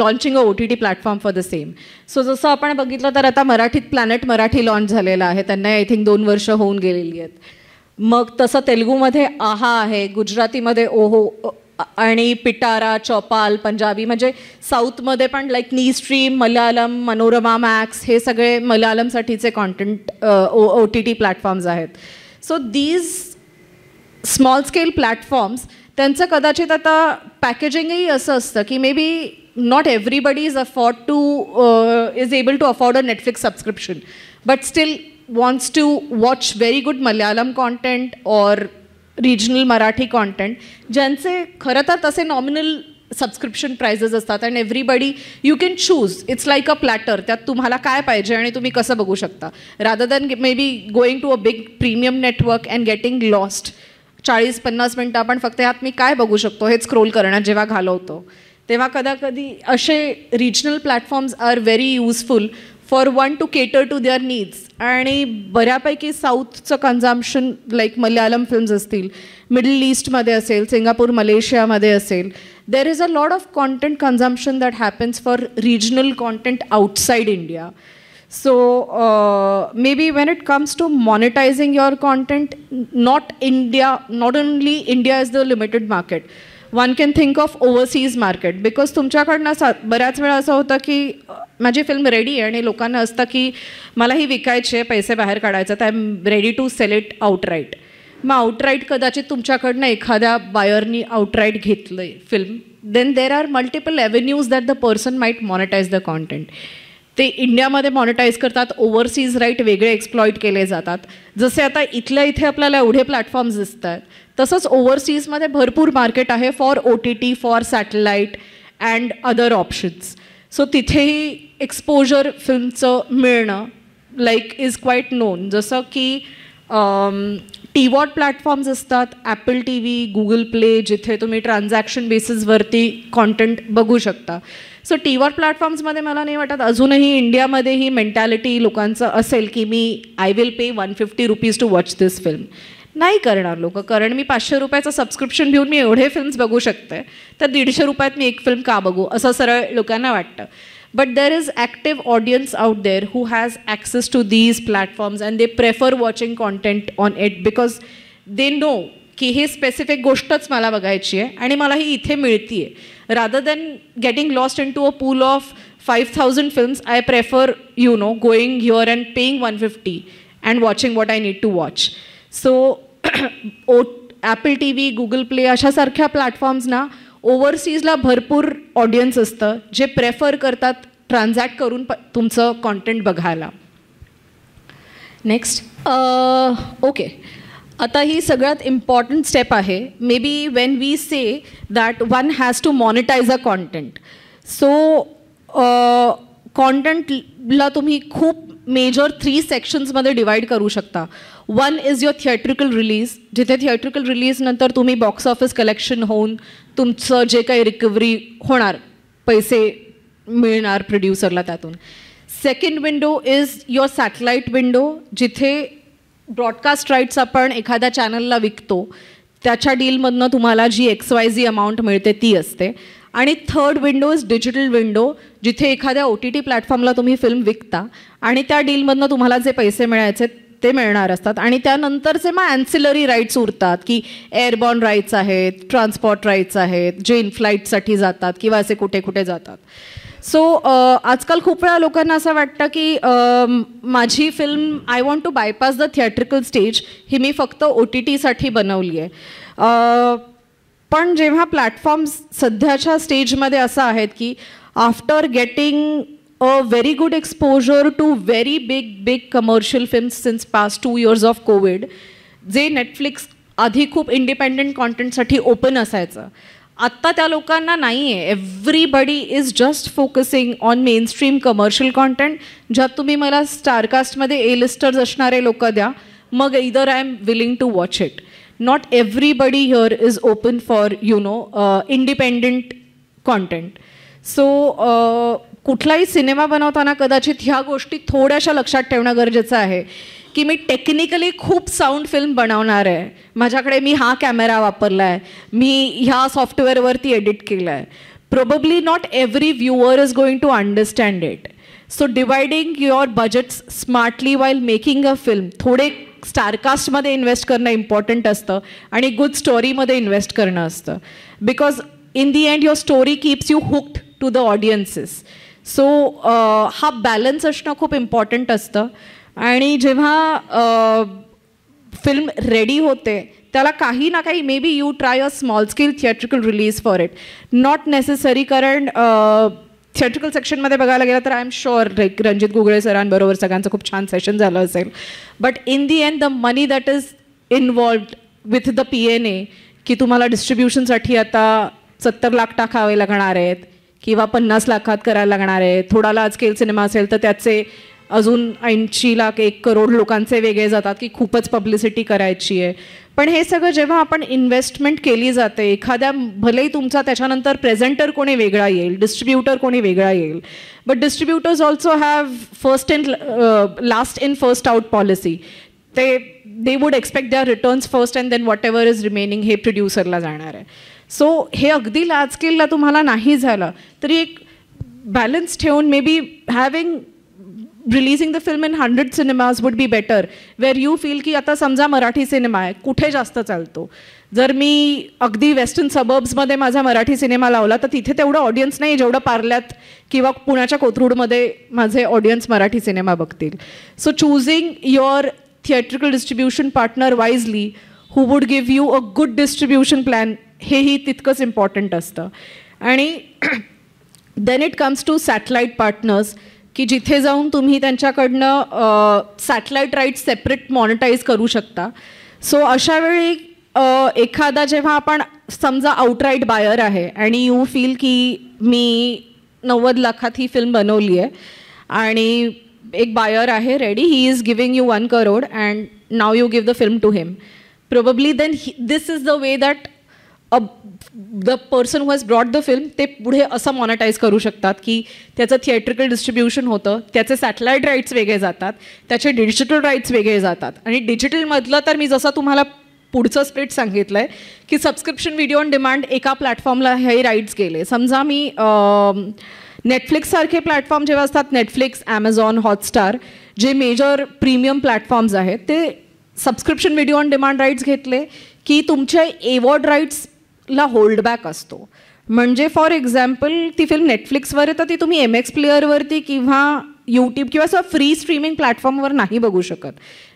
launching a OTT platform for the same. So जसं आपण बघितलं तर आता मराठीत प्लॅनेट मराठी लॉन्च झालेला आहे. त्यांना आय थिंक 2 वर्ष होऊन गेलेली आहेत. मग तसं तेलुगूमध्ये आहा आहे, गुजरातीमध्ये ओहो आणि पिटारा, चौपाल, पंजाबी, म्हणजे साऊथमध्ये पण लाईक नी स्ट्रीम, मल्याळम, मनोरमा मॅक्स, हे सगळे मल्याळमसाठीचे कॉन्टेंट OTT प्लॅटफॉर्म्स आहेत. So these small scale platforms, त्यांचं कदाचित आता पॅकेजिंगही असं असतं की maybe not everybody is able to afford a Netflix subscription, but still wants to watch very good Malayalam content or regional Marathi content, ज्यांचे खरं तर तसे नॉमिनल सबस्क्रिप्शन प्राइजेस असतात. And everybody you can choose, it's like a platter, त्यात तुम्हाला काय पाहिजे आणि तुम्ही कसं बघू शकता, rather than maybe going to a big premium network and getting lost. 40-50 मिनटं आपण फक्त ह्यात मी काय बघू शकतो हे स्क्रोल करण्यात जेव्हा घालवतो, तेव्हा कदाकधी असे regional platforms are very useful for one to cater to their needs. आणि बऱ्यापैकी साऊथचं कन्झम्पशन लाईक मल्याळम फिल्म्स असतील, मिडल ईस्टमध्ये असेल, सिंगापूर मलेशियामध्ये असेल, there is a lot of content consumption that happens for regional content outside India. So maybe when it comes to monetizing your content, not only India is the limited market, one can think of overseas market because तुमच्याकडनं बऱ्याच वेळा असं होतं की माझी फिल्म रेडी आहे आणि लोकांना असतं की मला ही विकायची आहे, पैसे बाहेर काढायचं, तर I am ready to sell it outright. मग आउटराईट कदाचित तुमच्याकडनं एखाद्या बायरनी आउटराईट घेतलं आहे film, then there are multiple avenues that the person might monetize the content. ते इंडियामध्ये मॉनिटाईज करतात, ओव्हरसीज राईट वेगळे एक्सप्लॉईट केले जातात. जसे आता इथल्या इथे आपल्याला एवढे प्लॅटफॉर्म्स दिसत आहेत, तसंच ओव्हरसीजमध्ये भरपूर मार्केट आहे for OTT, for satellite and other options. So तिथेही एक्सपोजर फिल्मचं मिळणं लाईक इज क्वाईट नोन. जसं की TVOD प्लॅटफॉर्म्स असतात, ॲपल TV, गुगल प्ले, जिथे तुम्ही ट्रान्झॅक्शन बेसिसवरती कॉन्टेंट बघू शकता. सो TVOD प्लॅटफॉर्म्समध्ये मला नाही वाटत अजूनही इंडियामध्ये ही मेंटॅलिटी लोकांचं असेल की मी I will pay ₹150 to watch this film. नाही करणार लोक, कारण मी ₹500 सबस्क्रिप्शन घेऊन मी एवढे फिल्म्स बघू शकते, तर ₹150 मी एक फिल्म का बघू असं सरळ लोकांना वाटतं. But there is active audience out there who has access to these platforms and they prefer watching content on it because they know की हे स्पेसिफिक गोष्टच मला बघायची आहे आणि मला ही इथे मिळते आहे. Rather than getting lost into a pool of 5,000 films, I prefer going here and paying $150 and watching what I need to watch. So Apple TV, Google play अशासारख्या प्लॅटफॉर्म्सना ओव्हरसीजला भरपूर ऑडियन्स असतं जे प्रेफर करतात ट्रान्झॅक्ट करून तुमचं कॉन्टेंट बघायला. नेक्स्ट ओके, आता ही सगळ्यात इम्पॉर्टंट स्टेप आहे. Maybe when we say that one has to monetise a content. So कॉन्टेंटला तुम्ही खूप मेजर 3 सेक्शन्समध्ये डिवाईड करू शकता. One is your theatrical release, जिथे थिएट्रिकल रिलीजनंतर तुम्ही बॉक्स ऑफिस कलेक्शन होऊन तुमचं जे काही रिकव्हरी होणार, पैसे मिळणार प्रोड्युसरला त्यातून. Second window is your satellite window, जिथे ब्रॉडकास्ट राईट्स आपण एखाद्या चॅनलला विकतो, त्याच्या डीलमधनं तुम्हाला जी XYZ अमाऊंट मिळते ती असते. आणि third window is digital window, जिथे एखाद्या OTT प्लॅटफॉर्मला तुम्ही फिल्म विकता आणि त्या डीलमधनं तुम्हाला जे पैसे मिळायचे ते मिळणार असतात. आणि त्यानंतरचे मग ॲन्सिलरी राईट्स उरतात की एअरबॉर्न राईट्स आहेत, ट्रान्सपोर्ट राईट्स आहेत, जे इन फ्लाईटसाठी जातात किंवा असे कुठे कुठे जातात. सो आजकाल खूप वेळा लोकांना असं वाटतं की माझी film I want to bypass the theatrical stage, ही मी फक्त OTTसाठी बनवली आहे. पण जेव्हा प्लॅटफॉर्म्स सध्याच्या स्टेजमध्ये असं आहेत की after getting a very good exposure to very big commercial films since past 2 years of COVID, जे नेटफ्लिक्स आधी खूप इंडिपेंडंट कॉन्टेंटसाठी ओपन असायचं, आत्ता त्या लोकांना नाही आहे. Everybody is just focusing on mainstream commercial content, ज्यात तुम्ही मला स्टारकास्टमध्ये A-लिस्टर्स असणारे लोक द्या, मग either I am willing to watch it. Not everybody here is open for independent content. So कुठलाही सिनेमा बनवताना कदाचित ह्या गोष्टी थोड्याशा लक्षात ठेवणं गरजेचं आहे की मी टेक्निकली खूप साऊंड फिल्म बनवणार आहे, माझ्याकडे मी हा कॅमेरा वापरला आहे, मी ह्या सॉफ्टवेअरवरती एडिट केलं आहे. Probably not every viewer is going to understand it. So dividing your budgets smartly while making a film, थोडे स्टारकास्टमध्ये इन्व्हेस्ट करणं इम्पॉर्टंट असतं आणि गुड स्टोरीमध्ये इन्व्हेस्ट करणं असतं. Because in the end your story keeps you hooked to the audiences. So हा बॅलन्स असणं खूप इम्पॉर्टंट असतं. आणि जेव्हा फिल्म रेडी होते त्याला काही ना काही maybe you try a small scale theatrical release for it, not necessary. कारण थिएट्रिकल सेक्शनमध्ये बघायला गेलं तर I am sure like Ranjit Gugale सरांबरोबर सगळ्यांचं खूप छान सेशन झालं असेल. But in the end the money that is involved with the PNA, की तुम्हाला डिस्ट्रीब्युशनसाठी आता 70 लाख टाकावे लागणार आहेत किंवा 50 लाखात करायला लागणार आहे. थोडा लार्ज स्केल सिनेमा असेल तर त्याचे अजून 80 लाख 1 करोड लोकांचे वेगळे जातात की खूपच पब्लिसिटी करायची आहे. पण हे सगळं जेव्हा आपण इन्व्हेस्टमेंट केली जाते एखाद्या, भलेही तुमचा त्याच्यानंतर प्रेझेंटर कोणी वेगळा येईल, डिस्ट्रीब्युटर कोणी वेगळा येईल, but distributors also have first in last in first out policy. They would expect their returns first and then whatever is remaining हे प्रोड्युसरला जाणार आहे. सो हे अगदी लार्ज स्केलला तुम्हाला नाही झालं तरी एक बॅलन्स ठेवून maybe having releasing the film in 100 cinemas would be better, where you feel की आता समजा मराठी सिनेमा आहे, कुठे जास्त चालतो. जर मी अगदी वेस्टर्न सबर्ब्समध्ये माझा मराठी सिनेमा लावला तर तिथे तेवढं ऑडियन्स नाही जेवढं पार्ल्यात किंवा पुण्याच्या कोथरूडमध्ये माझे ऑडियन्स मराठी सिनेमा बघतील. So choosing your theatrical distribution partner wisely who would give you a good distribution plan, हेही तितकंच इम्पॉर्टंट असतं. आणि then it comes to satellite partners, की जिथे जाऊन तुम्ही त्यांच्याकडनं सॅटेलाईट राईट्स सेपरेट मॉनिटाईज करू शकता. सो अशा वेळी एखादा जेव्हा आपण समजा आउटराईट बायर आहे आणि यू फील की मी 90 लाखात ही फिल्म बनवली आहे आणि एक बायर आहे ready, he is giving you 1 crore and now you give the film to him, probably then this is the way that the person who has brought the film ते पुढे असं मॉनिटाईज करू शकतात की त्याचं थिएट्रिकल डिस्ट्रीब्युशन होतं, त्याचे सॅटेलाईट राईट्स वेगळे जातात, त्याचे डिजिटल राईट्स वेगळे जातात. आणि डिजिटलमधलं तर मी जसं तुम्हाला पुढचं स्प्लिट सांगितलं आहे की सबस्क्रिप्शन व्हिडिओ ऑन डिमांड एका प्लॅटफॉर्मला हे राईट्स गेले. समजा मी नेटफ्लिक्ससारखे प्लॅटफॉर्म जेव्हा असतात, नेटफ्लिक्स, ॲमेझॉन, हॉटस्टार, जे मेजर प्रीमियम प्लॅटफॉर्म्स आहेत, ते subscription video on demand rights घेतले की तुमच्या एवॉर्ड राईट्सला होल्डबॅक असतो. म्हणजे फॉर एक्झाम्पल ती फिल्म नेटफ्लिक्सवर आहे तर ती तुम्ही MX प्लेअरवरती किंवा यूट्यूब किंवा असं फ्री स्ट्रीमिंग प्लॅटफॉर्मवर नाही बघू शकत,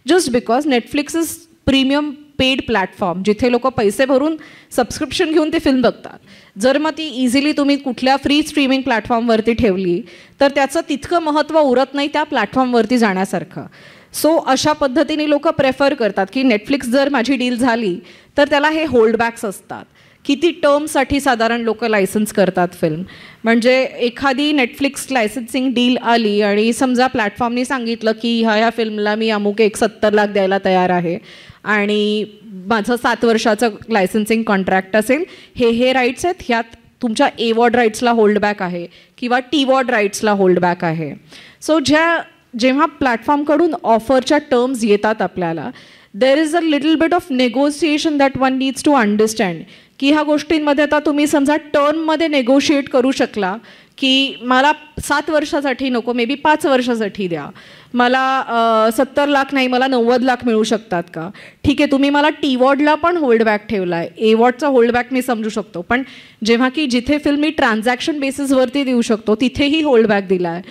just because Netflix is premium paid platform जिथे लोक पैसे भरून सबस्क्रिप्शन घेऊन ती फिल्म बघतात. जर मग ती इझिली तुम्ही कुठल्या फ्री स्ट्रीमिंग प्लॅटफॉर्मवरती ठेवली तर त्याचं तितकं महत्त्व उरत नाही त्या प्लॅटफॉर्मवरती जाण्यासारखं. सो अशा पद्धतीने लोक प्रेफर करतात की नेटफ्लिक्स जर माझी डील झाली तर त्याला हे होल्डबॅक्स असतात. किती टर्मसाठी साधारण लोक लायसन्स करतात फिल्म. म्हणजे एखादी नेटफ्लिक्स लायसन्सिंग डील आली आणि समजा प्लॅटफॉर्मनी सांगितलं की ह्या फिल्मला मी अमुक 70 लाख द्यायला तयार आहे आणि माझं 7 वर्षाचं लायसन्सिंग कॉन्ट्रॅक्ट असेल, हे राईट्स आहेत, ह्यात तुमच्या एवॉर्ड राईट्सला होल्डबॅक आहे किंवा टीवॉर्ड राईट्सला होल्डबॅक आहे. सो जेव्हा प्लॅटफॉर्मकडून ऑफरच्या टर्म्स येतात आपल्याला, there is a little bit of negotiation that one needs to understand की ह्या गोष्टींमध्ये आता तुम्ही समजा टर्ममध्ये नेगोशिएट करू शकला की मला 7 वर्षासाठी नको, मे बी 5 वर्षासाठी द्या, मला 70 लाख नाही मला 90 लाख मिळू शकतात का. ठीक आहे, तुम्ही मला टीवॉर्डला पण होल्डबॅक ठेवला आहे, एवॉर्डचा होल्डबॅक मी समजू शकतो, पण जेव्हा की जिथे फिल्म मी ट्रान्झॅक्शन बेसिसवरती देऊ शकतो तिथेही होल्डबॅक दिला आहे,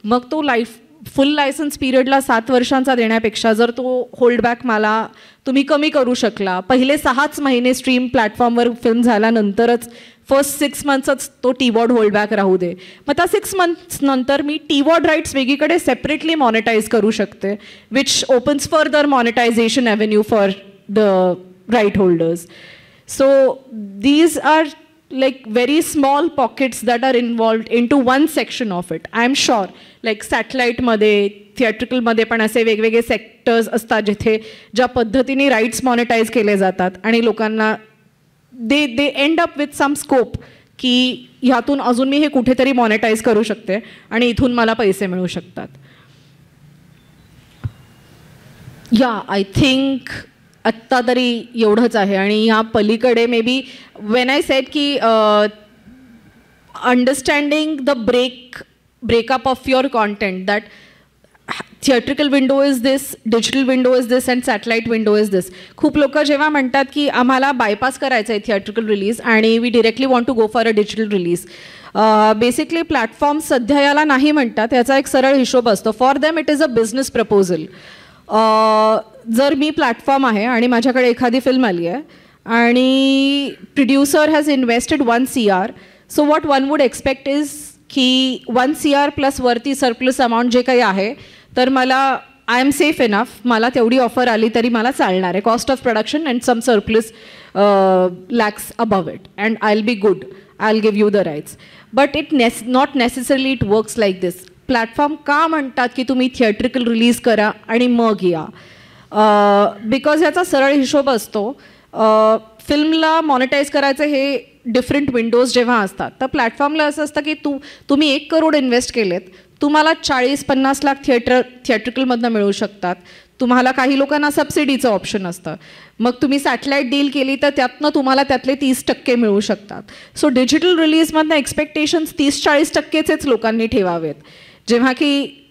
मग तो फुल लायसन्स पिरियडला 7 वर्षांचा देण्यापेक्षा जर तो होल्डबॅक मला तुम्ही कमी करू शकला, पहिले 6च महिने स्ट्रीम प्लॅटफॉर्मवर फिल्म झाल्यानंतरच फर्स्ट 6 मंथ्सच तो टीवॉर्ड होल्डबॅक राहू दे, मग त्या 6 मंथ्स नंतर मी टीवॉर्ड राईट्स वेगळीकडे सेपरेटली मॉनिटाईज करू शकते, which opens further monetization avenue for the right holders. So these are like very small pockets that are involved into one section of it. I am sure like satellite मध्ये, theatrical मध्ये पण असे वेगवेगळे सेक्टर्स असतात जिथे ज्या पद्धतीने राईट्स मॉनिटाईज केले जातात आणि लोकांना they end up with some scope की ह्यातून अजून मी हे कुठेतरी मॉनिटाईज करू शकते आणि इथून मला पैसे मिळू शकतात. या आय थिंक आत्ता तरी एवढंच आहे. आणि ह्या पलीकडे maybe when I said की understanding the breakup of your content, that theatrical window is this, digital window is this and satellite window is this. खूप लोक जेव्हा म्हणतात की आम्हाला बायपास करायचं आहे थिएट्रिकल रिलीज आणि we directly want to go for a digital release, basically platform सध्या याला नाही म्हणतात. याचा एक सरळ हिशोब असतो. For them it is a business proposal. जर मी प्लॅटफॉर्म आहे आणि माझ्याकडे एखादी फिल्म आली आहे आणि producer has invested 1 CR, so what one would expect is की 1 CR प्लस वरती सरप्लस अमाऊंट जे काही आहे तर मला आय एम सेफ इनफ, मला तेवढी ऑफर आली तरी मला चालणार आहे. Cost of production and some surplus lakhs above it and I will be good, I will give you the rights. But not necessarily it works like this. Platform का म्हणतात की तुम्ही थिएट्रिकल रिलीज करा आणि मग या, बिकॉज ह्याचा सरळ हिशोब असतो. फिल्मला मॉनिटाईज करायचं हे डिफरंट विंडोज जेव्हा असतात तर प्लॅटफॉर्मला असं असतं की तुम्ही 1 करोड इन्व्हेस्ट केलेत, तुम्हाला 40-50 लाख थिएट्रिकलमधनं मिळू शकतात. तुम्हाला काही लोकांना सबसिडीचं ऑप्शन असतं. मग तुम्ही सॅटेलाईट डील केली तर त्यातनं तुम्हाला त्यातले 30% मिळू शकतात. सो डिजिटल रिलीजमधनं एक्सपेक्टेशन्स 30-40%चेच लोकांनी ठेवावेत. जेव्हा की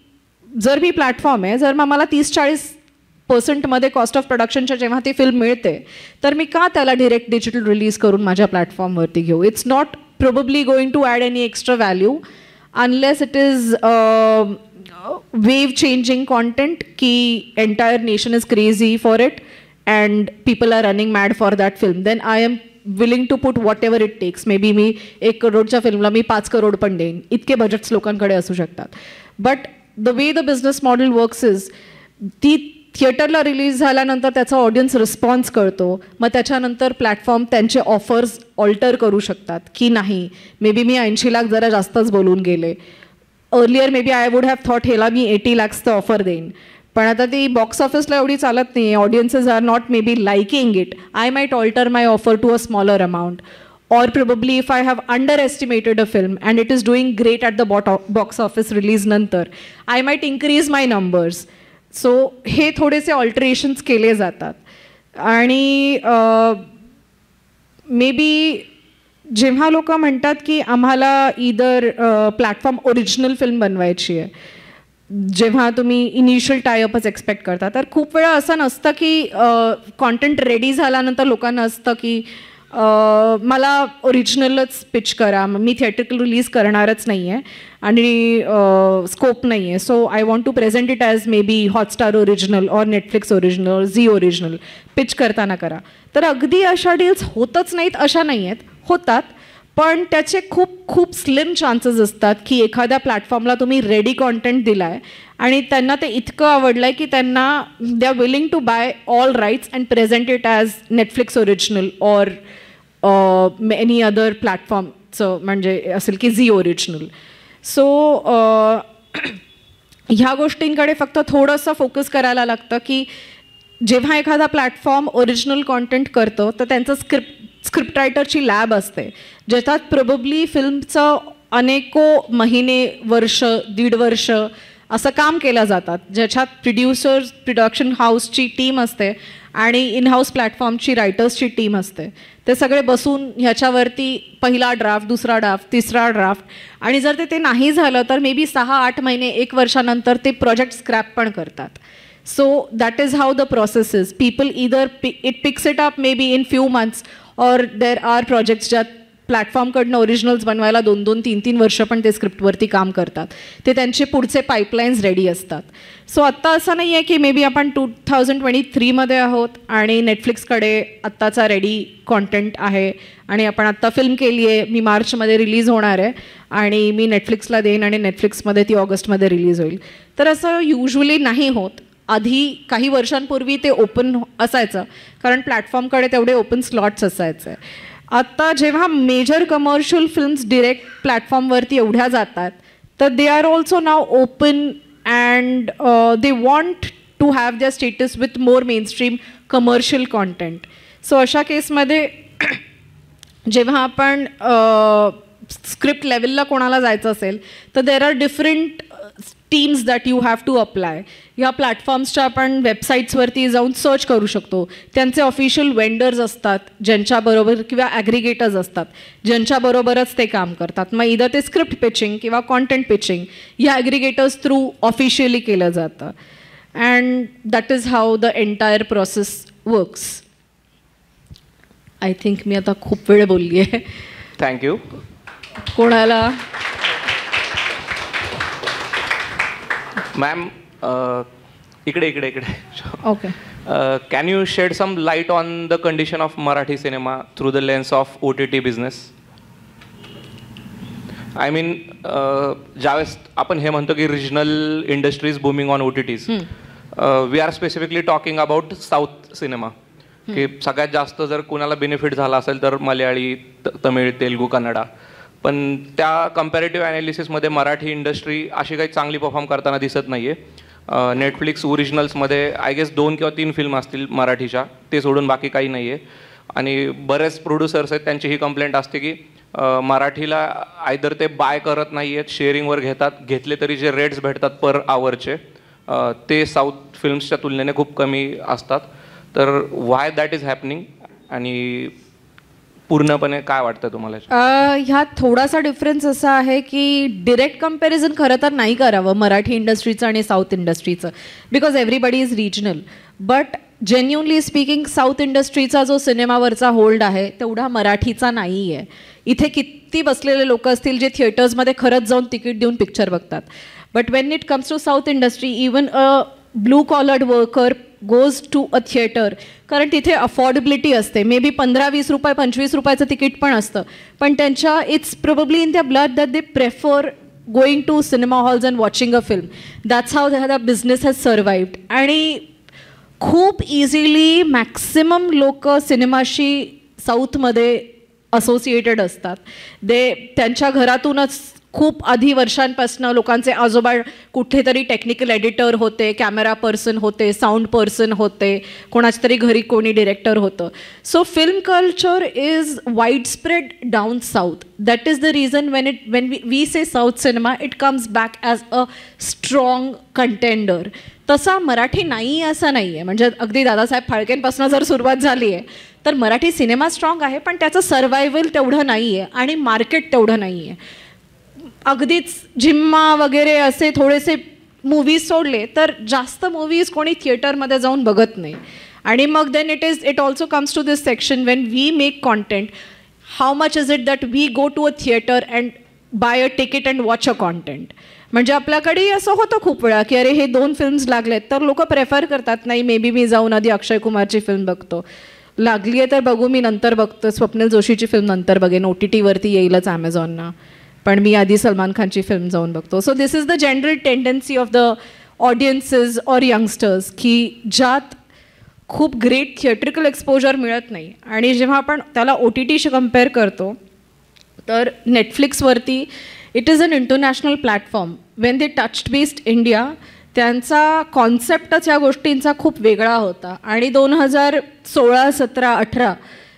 जर मी प्लॅटफॉर्म आहे, जर मग मला 30-40% कॉस्ट ऑफ प्रोडक्शनच्या जेव्हा ती फिल्म मिळते, तर मी का त्याला डिरेक्ट डिजिटल रिलीज करून माझ्या प्लॅटफॉर्मवरती घेऊ? It's not probably going to add any extra value unless it is wave changing content ki entire nation is crazy for it and people are running mad for that film, then I am willing to put whatever it takes. Maybe मी 1 करोडच्या फिल्मला मी 5 करोड पण देईन, इतके बजेट्स लोकांकडे असू शकतात. But the way the business model works is ती थिएटरला रिलीज झाल्यानंतर त्याचा ऑडियन्स रिस्पॉन्स कळतो, मग त्याच्यानंतर प्लॅटफॉर्म त्यांचे ऑफर्स ऑल्टर करू शकतात की नाही, मे बी मी 80 लाख जरा जास्तच बोलून गेले. Earlier maybe I would have thought ह्याला मी 80 lakhचं ऑफर देईन, पण आता ती बॉक्स ऑफिसला एवढी चालत नाही, audiences are not maybe liking it. I might alter my offer to a smaller amount, or probably if I have underestimated a film and it is doing great at the box office release nantar, I might increase my numbers. So हे थोडेसे ऑल्टरेशन्स केले जातात. आणि मे बी जेव्हा लोक म्हणतात की आम्हाला इदर प्लॅटफॉर्म ओरिजिनल फिल्म बनवायची आहे, जेव्हा तुम्ही इनिशियल टायअपच एक्सपेक्ट करता, तर खूप वेळा असं नसतं की कॉन्टेंट रेडी झाल्यानंतर लोकांना असतं की मला ओरिजिनलच पिच करा, मी थिएट्रिकल रिलीज करणारच नाही आहे आणि स्कोप नाही आहे, so I want to present it as maybe Hotstar original or Netflix original, Zee original pitch करताना करा. तर अगदी अशा डील्स होतच नाहीत अशा नाही आहेत, होतात, पण त्याचे खूप खूप स्लिम चान्सेस असतात की एखाद्या प्लॅटफॉर्मला तुम्ही रेडी कॉन्टेंट दिला आहे आणि त्यांना ते इतकं आवडलं आहे की त्यांना they are willing to buy all rights and present it as Netflix original or any other प्लॅटफॉर्मचं, म्हणजे असेल की झी ओरिजिनल. सो ह्या गोष्टींकडे फक्त थोडंसं फोकस करायला लागतं की जेव्हा एखादा प्लॅटफॉर्म ओरिजिनल कॉन्टेंट करतो तर त्यांचं स्क्रिप्ट रायटरची लॅब असते, ज्याच्यात प्रोबेबली फिल्मचं अनेको महिने, वर्ष, 1.5 वर्ष असं काम केलं जातात, ज्याच्यात प्रोड्युसर्स, प्रोडक्शन हाऊसची टीम असते आणि इन हाऊस प्लॅटफॉर्मची रायटर्सची टीम असते. ते सगळे बसून ह्याच्यावरती पहिला ड्राफ्ट, दुसरा ड्राफ्ट, तिसरा ड्राफ्ट, आणि जर ते नाही झालं तर मे बी 6-8 महिने, 1 वर्षानंतर ते प्रोजेक्ट स्क्रॅप पण करतात. So that is how the process is. People either it picks it up maybe in few months, or there are projects ज्यात प्लॅटफॉर्मकडनं ओरिजिनल्स बनवायला 2-2, 3-3 वर्ष पण ते स्क्रिप्टवरती काम करतात, ते त्यांचे पुढचे पाईपलाईन्स रेडी असतात. सो आत्ता असं नाही आहे की मे बी आपण 2023मध्ये आहोत आणि नेटफ्लिक्सकडे आत्ताचा रेडी कॉन्टेंट आहे आणि आपण आत्ता फिल्म केली आहे, मी मार्चमध्ये रिलीज होणार आहे आणि मी नेटफ्लिक्सला देईन आणि नेटफ्लिक्समध्ये ती ऑगस्टमध्ये रिलीज होईल. तर असं युजली नाही होत. आधी काही वर्षांपूर्वी ते ओपन असायचं कारण प्लॅटफॉर्मकडे तेवढे ओपन स्लॉट्स असायचे. आत्ता जेव्हा मेजर कमर्शियल फिल्म्स डिरेक्ट प्लॅटफॉर्मवरती एवढ्या जातात तर they are also now open and they want to have their status with more mainstream commercial content. So अशा केसमध्ये जेव्हा आपण स्क्रिप्ट लेवलला कोणाला जायचं असेल तर there are different teams that you have to apply. ह्या प्लॅटफॉर्म्सच्या आपण वेबसाईट्सवरती जाऊन सर्च करू शकतो. त्यांचे ऑफिशियल वेंडर्स असतात ज्यांच्याबरोबर, किंवा ॲग्रिगेटर्स असतात ज्यांच्याबरोबरच ते काम करतात. मग इथं ते स्क्रिप्ट पिचिंग किंवा कॉन्टेंट पिचिंग या ॲग्रिगेटर्स थ्रू ऑफिशियली केलं जातं. And that is how the entire process works. I think मी आता खूप वेळ बोलली आहे. थँक्यू. कोणाला मॅम, इकडे इकडे इकडे. Okay. Can you shed some light on the condition of Marathi cinema through the lens of OTT business? I mean, ज्यावेळेस आपण हे म्हणतो की regional industries booming on OTTs, we are specifically talking about south cinema, की सगळ्यात जास्त जर कुणाला बेनिफिट झाला असेल तर मल्याळी, तमिळ, तेलुगू, कन्नडा. पण त्या कम्पॅरेटिव्ह ॲनालिसिसमध्ये मराठी इंडस्ट्री अशी काही चांगली परफॉर्म करताना दिसत नाही आहे. नेटफ्लिक्स ओरिजिनल्समध्ये आय गेस 2 किंवा 3 फिल्म असतील मराठीच्या, ते सोडून बाकी काही नाही आहे. आणि बरेच प्रोड्युसर्स आहेत त्यांची ही कंप्लेंट असते की मराठीला आयदर ते बाय करत नाही आहेत, शेअरिंगवर घेतात, घेतले तरी जे रेट्स भेटतात पर आवरचे ते साऊथ फिल्म्सच्या तुलनेने खूप कमी असतात. तर व्हाय दॅट इज हॅपनिंग, आणि पूर्णपणे काय वाटतं तुम्हाला? ह्यात थोडासा डिफरन्स असा आहे की डिरेक्ट कम्पॅरिझन खरं तर नाही करावं मराठी इंडस्ट्रीचं आणि साऊथ इंडस्ट्रीचं, because everybody is regional. But genuinely speaking south इंडस्ट्रीचा जो सिनेमावरचा होल्ड आहे तेवढा मराठीचा नाही आहे. इथे किती बसलेले लोक असतील जे थिएटर्समध्ये खरंच जाऊन तिकीट देऊन पिक्चर बघतात. But when it comes to south industry, even a blue collared worker goes to a theatre, कारण तिथे अफोर्डेबिलिटी असते. मे बी 15-20 रुपये 25 रुपयाचं तिकीट पण असतं, पण त्यांच्या it's probably in their blood that they prefer going to cinema halls and watching a film. That's how the business has survived. आणि खूप इझिली मॅक्सिमम लोक सिनेमाशी साऊथमध्ये असोसिएटेड असतात. त्यांच्या घरातूनच खूप आधी वर्षांपासून लोकांचे आजोबा कुठेतरी टेक्निकल एडिटर होते, कॅमेरा पर्सन होते, साऊंड पर्सन होते, कोणाच्या तरी घरी कोणी डिरेक्टर होतं. So film culture is wide spread down south. That is the reason when we say south cinema it comes back as a strong contender. तसा मराठी नाही असं नाही आहे. म्हणजे अगदी दादासाहेब फाळकेंपासून जर सुरुवात झाली आहे तर मराठी सिनेमा स्ट्रॉंग आहे, पण त्याचं सर्वायवल तेवढं नाही आहे आणि मार्केट तेवढं नाही आहे. अगदीच झिम्मा वगैरे असे थोडेसे मूवीज सोडले तर जास्त मूवीज कोणी थिएटरमध्ये जाऊन बघत नाही. आणि मग then it also comes to this section when we make content, how much is it that we go to a theatre and buy a ticket and watch a content. म्हणजे आपल्याकडे असं होतं खूप वेळा की अरे हे 2 फिल्म्स लागलेत तर लोक प्रेफर करतात नाही मे बी मी जाऊन आधी अक्षय कुमारची फिल्म बघतो, लागली आहे तर बघू मी नंतर बघतो, स्वप्नील जोशीची फिल्म नंतर बघेन, OTTवरती येईलच ॲमेझॉनना, पण मी आधी सलमान खानची फिल्म जाऊन बघतो. So this is the general tendency of the audiences or youngsters की ज्यात खूप ग्रेट थिएट्रिकल एक्सपोजर मिळत नाही. आणि जेव्हा आपण त्याला OTTशी कम्पेअर करतो तर नेटफ्लिक्सवरती it is an international platform. When they touched based India त्यांचा कॉन्सेप्टच या गोष्टींचा खूप वेगळा होता. आणि 2016, 17, 18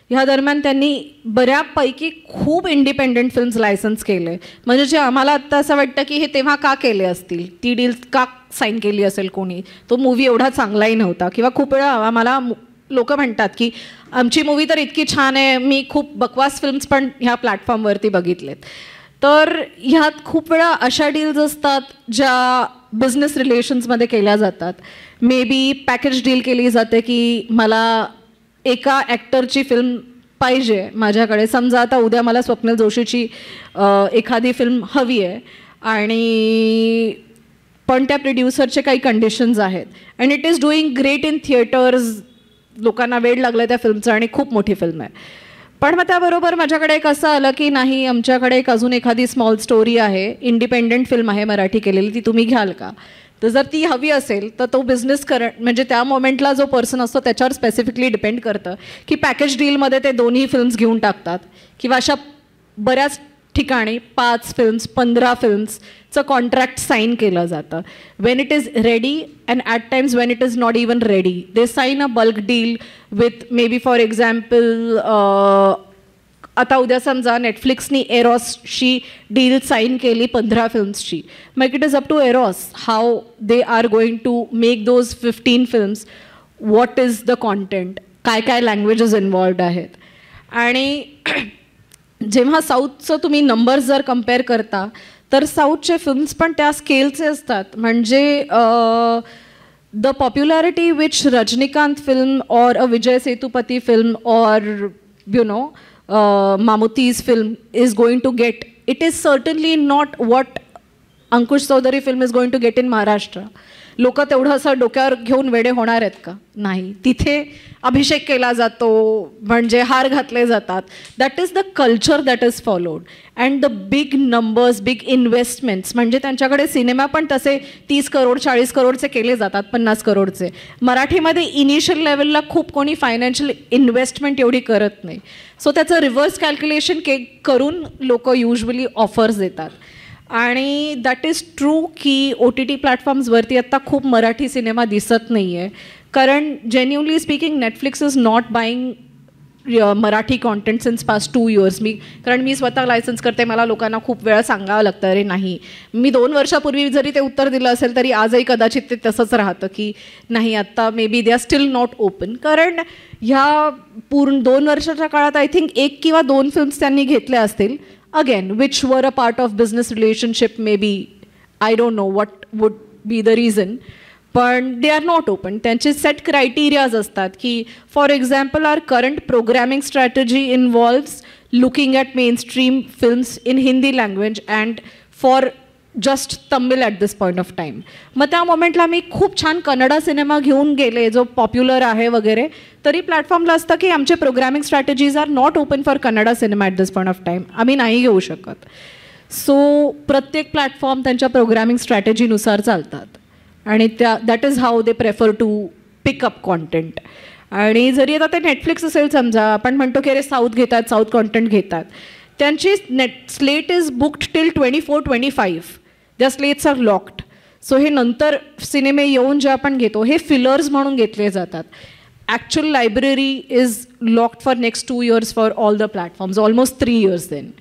ह्या दरम्यान त्यांनी बऱ्यापैकी खूप इंडिपेंडंट फिल्म्स लायसन्स केले. म्हणजे जे आम्हाला आत्ता असं वाटतं की हे तेव्हा का केले असतील, ती डील का साईन केली असेल कोणी, तो मूवी एवढा चांगलाही नव्हता. किंवा खूप वेळा आम्हाला लोक म्हणतात की आमची मूवी तर इतकी छान आहे, मी खूप बकवास फिल्म्स पण ह्या प्लॅटफॉर्मवरती बघितलेत. तर ह्यात खूप वेळा अशा डील्स असतात ज्या बिझनेस रिलेशन्समध्ये केल्या जातात. मे बी पॅकेज डील केली जाते की मला एका ॲक्टरची फिल्म पाहिजे माझ्याकडे. समजा आता उद्या मला स्वप्नील जोशीची एखादी फिल्म हवी आहे आणि पण त्या प्रोड्युसरचे काही कंडिशन्स आहेत and it is doing great in theatres, लोकांना वेळ लागला त्या फिल्मचा आणि खूप मोठी फिल्म आहे. पण मग त्याबरोबर माझ्याकडे एक असं आलं की नाही, आमच्याकडे एक अजून एखादी स्मॉल स्टोरी आहे, इंडिपेंडंट फिल्म आहे मराठी केलेली, ती तुम्ही घ्याल का? तर जर ती हवी असेल तर तो बिझनेस म्हणजे त्या मोमेंटला जो पर्सन असतो त्याच्यावर स्पेसिफिकली डिपेंड करतं की पॅकेज डीलमध्ये ते दोन्ही फिल्म्स घेऊन टाकतात किंवा अशा बऱ्याच ठिकाणी 5 फिल्म्स 15 फिल्म्सचं कॉन्ट्रॅक्ट साईन केलं जातं. When it is ready and at times when it is not even ready they sign a bulk deal with maybe for example आता उद्या समजा नेटफ्लिक्सनी एरॉसशी डील साईन केली 15 फिल्म्सची, मग it is up to Eros how they are going to make those 15 films, what is the content, काय काय लँग्वेजेस इन्वॉल्ड आहेत. आणि जेव्हा साऊथचं तुम्ही नंबर्स जर कम्पेअर करता तर साऊथचे फिल्म्स पण त्या स्केलचे असतात. म्हणजे the popularity which Rajinikanth film or a Vijay Sethupathi film और you know Mammootty's film is going to get, it is certainly not what Ankush Chaudhari film is going to get in Maharashtra. लोक तेवढं असं डोक्यावर घेऊन वेडे होणार आहेत का? नाही. तिथे अभिषेक केला जातो, म्हणजे हार घातले जातात. That is the culture that is followed and the big numbers, big investments. म्हणजे त्यांच्याकडे सिनेमा पण तसे 30 करोड 40 करोडचे केले जातात, 50 करोडचे. मराठीमध्ये इनिशियल लेवलला खूप कोणी फायनान्शियल इन्व्हेस्टमेंट एवढी करत नाही. सो त्याचं रिव्हर्स कॅल्क्युलेशन करून लोक युजली ऑफर्स देतात. आणि दॅट इज ट्रू की OTT प्लॅटफॉर्म्सवरती आत्ता खूप मराठी सिनेमा दिसत नाही आहे, कारण genuinely speaking Netflix is not buying Marathi content since past 2 years. कारण मी स्वतः लायसन्स करते, मला लोकांना खूप वेळा सांगावं लागतं, अरे नाही, मी 2 वर्षापूर्वी जरी ते उत्तर दिलं असेल तरी आजही कदाचित ते तसंच राहतं की नाही, आत्ता may be they are still not open. कारण ह्या पूर्ण 2 वर्षाच्या काळात आय थिंक 1 किंवा 2 फिल्म्स त्यांनी घेतल्या असतील, again which were a part of business relationship, maybe, I don't know what would be the reason, पण दे आर नॉट ओपन. त्यांचे सेट क्रायटेरियाज असतात की for example our current programming strategy involves looking at main stream films in Hindi language and for just Tamil at this point of time. मग त्या मोमेंटला मी खूप छान कन्नडा सिनेमा घेऊन गेले जो पॉप्युलर आहे वगैरे, तरी प्लॅटफॉर्मला असतं की आमचे programming strategies are not open for Kannada cinema at this point of time, आम्ही नाही घेऊ शकत. सो प्रत्येक प्लॅटफॉर्म त्यांच्या प्रोग्रामिंग स्ट्रॅटेजीनुसार चालतात आणि that is how they prefer to pick up content. आणि जरी आता ते नेटफ्लिक्स असेल, समजा आपण म्हणतो की अरे साऊथ घेतात, साऊथ कॉन्टेंट घेतात, त्यांची स्लेट इज बुक्ड टिल 24-25. त्या स्लेट्स आर लॉक्ड. सो हे नंतर सिनेमे येऊन जे आपण घेतो हे फिलर्स म्हणून घेतले जातात. Actual library is locked for next 2 years for all the platforms, almost 3 years then.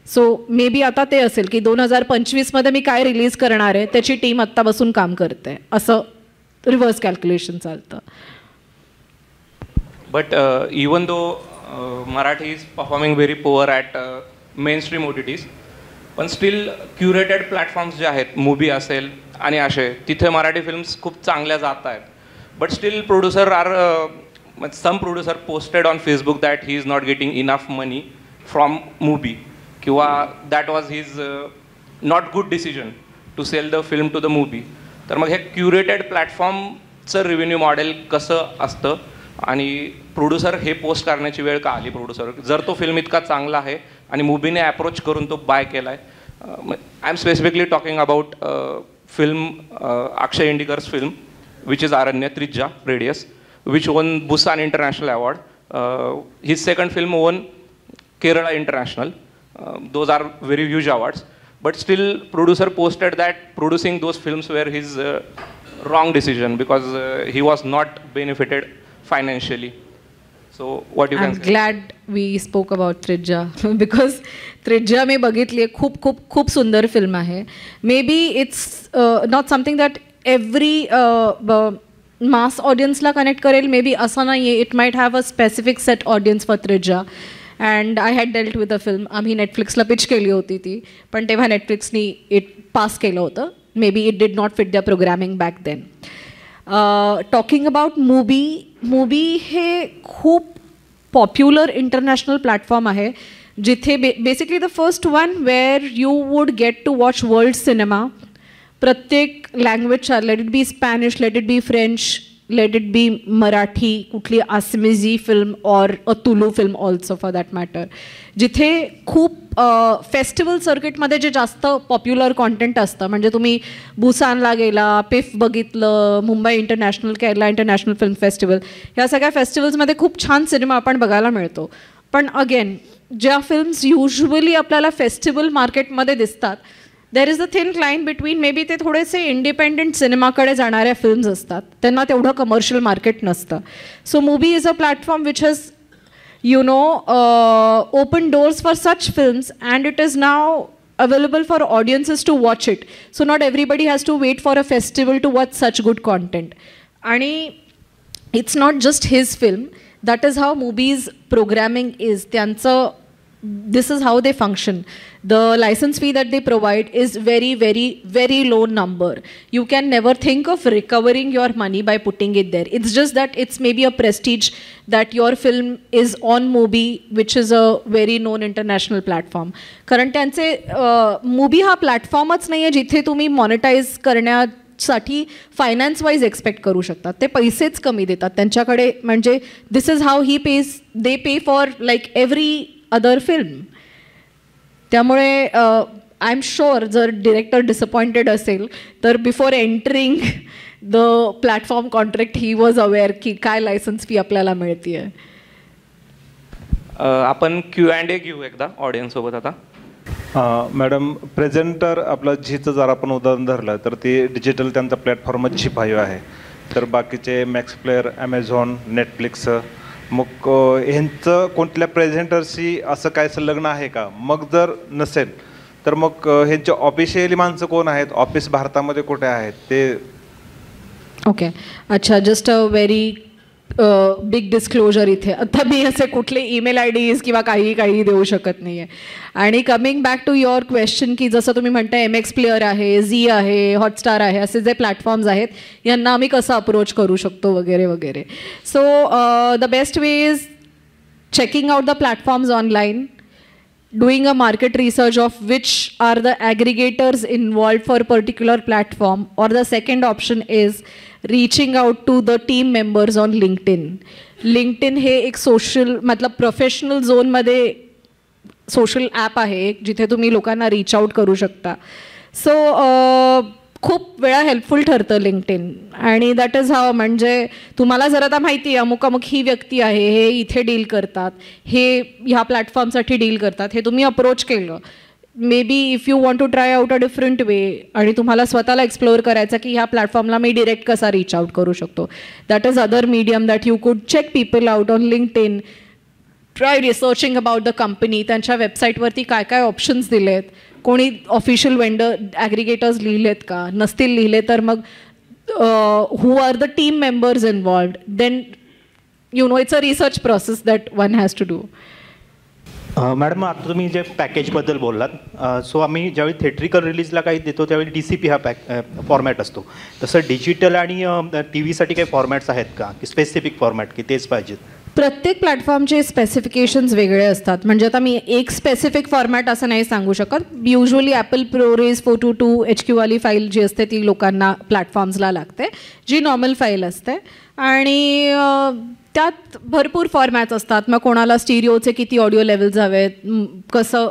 So maybe आता ते असेल की 2025मध्ये मी काय रिलीज करणार आहे त्याची टीम आत्ता बसून काम करते, असं रिव्हर्स कॅल्क्युलेशन चालतं. But even though Marathi is performing very poor at main stream OTTs, पण स्टील क्युरेटेड प्लॅटफॉर्म्स जे आहेत, मूवी असेल आणि असे, तिथे मराठी फिल्म्स खूप चांगल्या जात आहेत. But still producer are some producer posted on Facebook that he is not getting enough money from MUBI, किंवा that was his not good decision to sell the film to the MUBI. तर मग हे क्युरेटेड प्लॅटफॉर्मचं रिव्हेन्यू मॉडेल कसं असतं आणि प्रोड्युसर हे पोस्ट करण्याची वेळ का आली प्रोड्युसर, जर तो फिल्म इतका चांगला आहे आणि मूवीने अप्रोच करून तो बाय केला आहे. I am specifically talking about film Akshay Indikar's film which is आरण्य Trijya radius, which won Busan international award. His second film won Kerala international. Those are very huge awards, but still producer posted that producing those films were his wrong decision because he was not benefited financially. So what you can say? I'm glad we spoke about Trijja because Trijja मी बघितली आहे, खूप खूप खूप सुंदर फिल्म आहे. Maybe it's not something that every mass ऑडियन्सला कनेक्ट करेल, मे बी असं नाही आहे. It might have a specific set audience for Trijja. And I had dealt with a film. आम्ही नेटफ्लिक्सला पिच केली होती ती, पण तेव्हा नेटफ्लिक्सनी इट पास केलं होतं. Maybe it did not fit the programming back then. Talking about MUBI हे खूप पॉप्युलर इंटरनॅशनल प्लॅटफॉर्म आहे जिथे basically the first one where you would get to watch world cinema. प्रत्येक लँग्वेजच्या, let it be Spanish, let it be French, let it be Marathi, कुठली Assamese film or a Tulu film also for that matter, जिथे खूप फेस्टिवल सर्किटमध्ये जे जास्त पॉप्युलर कॉन्टेंट असतं. म्हणजे तुम्ही बुसानला गेला, पिफ बघितलं, Mumbai international, Kerala international film festival, ह्या सगळ्या फेस्टिवल्समध्ये खूप छान सिनेमा आपण बघायला मिळतो. पण अगेन ज्या फिल्म्स युजली आपल्याला फेस्टिवल मार्केटमध्ये दिसतात, देर is a thin line between, may be ते थोडेसे इंडिपेंडंट सिनेमाकडे जाणाऱ्या फिल्म्स असतात, त्यांना तेवढं कमर्शियल मार्केट नसतं. So movie is a platform which has open doors for such films, and it is now available for audiences to watch it. So not everybody has to wait for a festival to watch such good content. And it's not just his film. That is how movies programming is. This is how they function. The license fee that they provide is very, very, very low number. You can never think of recovering your money by putting it there. It's just that it's maybe a prestige that your film is on Mubi, which is a very known international platform. कारण त्यांचे Mubi हा प्लॅटफॉर्मच नाही आहे जिथे तुम्ही मॉनिटाईज करण्यासाठी फायनान्स वाईज एक्सपेक्ट करू शकता. ते पैसेच कमी देतात त्यांच्याकडे. म्हणजे this is how he pays, they pay for like every other film. त्यामुळे आय एम शुअर जर डिरेक्टर डिसअपॉइंटेड असेल तर before entering the platform contract he was aware की काय लायसन्स फी आपल्याला मिळते आहे. आपण Q&A घेऊ एकदा ऑडियन्ससोबत आता. मॅडम, प्रेझेंटर आपलं झीचं जर आपण उदाहरण धरलं तर ते डिजिटल त्यांचा प्लॅटफॉर्मच झी 5 आहे. तर बाकीचे मॅक्स प्लेअर, ॲमेझॉन, नेटफ्लिक्स, मग ह्यांचं कोणत्या प्रेझेंटरशी असं काय संलग्न आहे का? मग जर नसेल तर मग ह्यांचे ऑफिशियली माणसं कोण आहेत, ऑफिस भारतामध्ये कुठे आहेत ते? ओके, अच्छा, just a very big disclosure इथे. आता मी असे कुठले ईमेल आय डीज किंवा काही देऊ शकत नाही आहे. आणि coming back to your question, की जसं तुम्ही म्हणता MX प्लेअर आहे, झी आहे, हॉटस्टार आहे, असे जे प्लॅटफॉर्म्स आहेत यांना आम्ही कसं अप्रोच करू शकतो वगैरे वगैरे. So the best way is checking out the platforms online, doing a market research of which are the aggregators involved for a particular platform, or the second option is reaching out to the team members on LinkedIn. LinkedIn हे एक सोशल मतलब प्रोफेशनल झोनमध्ये सोशल ॲप आहे जिथे तुम्ही लोकांना रीच आउट करू शकता. सो खूप वेळा हेल्पफुल ठरतं LinkedIn. आणि दॅट इज हाव, म्हणजे तुम्हाला जर आता माहिती आहे अमुक अमुक ही व्यक्ती आहे, हे इथे डील करतात, हे ह्या प्लॅटफॉर्मसाठी डील करतात, हे तुम्ही अप्रोच केलं. Maybe if you want to try out a different way आणि तुम्हाला स्वतःला एक्सप्लोअर करायचं की ह्या प्लॅटफॉर्मला मी डिरेक्ट कसा रीच आउट करू शकतो, that is other medium that you could check people out on LinkedIn. Try researching about the company, त्यांच्या वेबसाईटवरती काय काय ऑप्शन्स दिले आहेत, कोणी ऑफिशियल वेंडर ॲग्रिगेटर्स लिहिलेत का, नसतील लिहिले तर मग who are the team members involved, then you know it's a research process that one has to do. Madam, आता तुम्ही जे पॅकेजबद्दल बोललात, सो आम्ही ज्यावेळी थिएट्रिकल रिलीजला काही देतो त्यावेळी DCP हा फॉर्मॅट असतो. तसं डिजिटल आणि TV साठी काही फॉर्मॅट्स आहेत का, की स्पेसिफिक फॉर्मॅट की तेच पाहिजेत? प्रत्येक प्लॅटफॉर्मचे स्पेसिफिकेशन्स वेगळे असतात. म्हणजे आता मी एक स्पेसिफिक फॉर्मॅट असं नाही सांगू शकत. युजली ॲपल ProRes 422 HQ वाली फाईल जी असते ती लोकांना प्लॅटफॉर्म्सला लागते, जी नॉर्मल फाईल असते. आणि त्यात भरपूर फॉर्मॅट्स असतात. मग कोणाला स्टिरिओचे किती ऑडिओ लेवल्स हवेत, कसं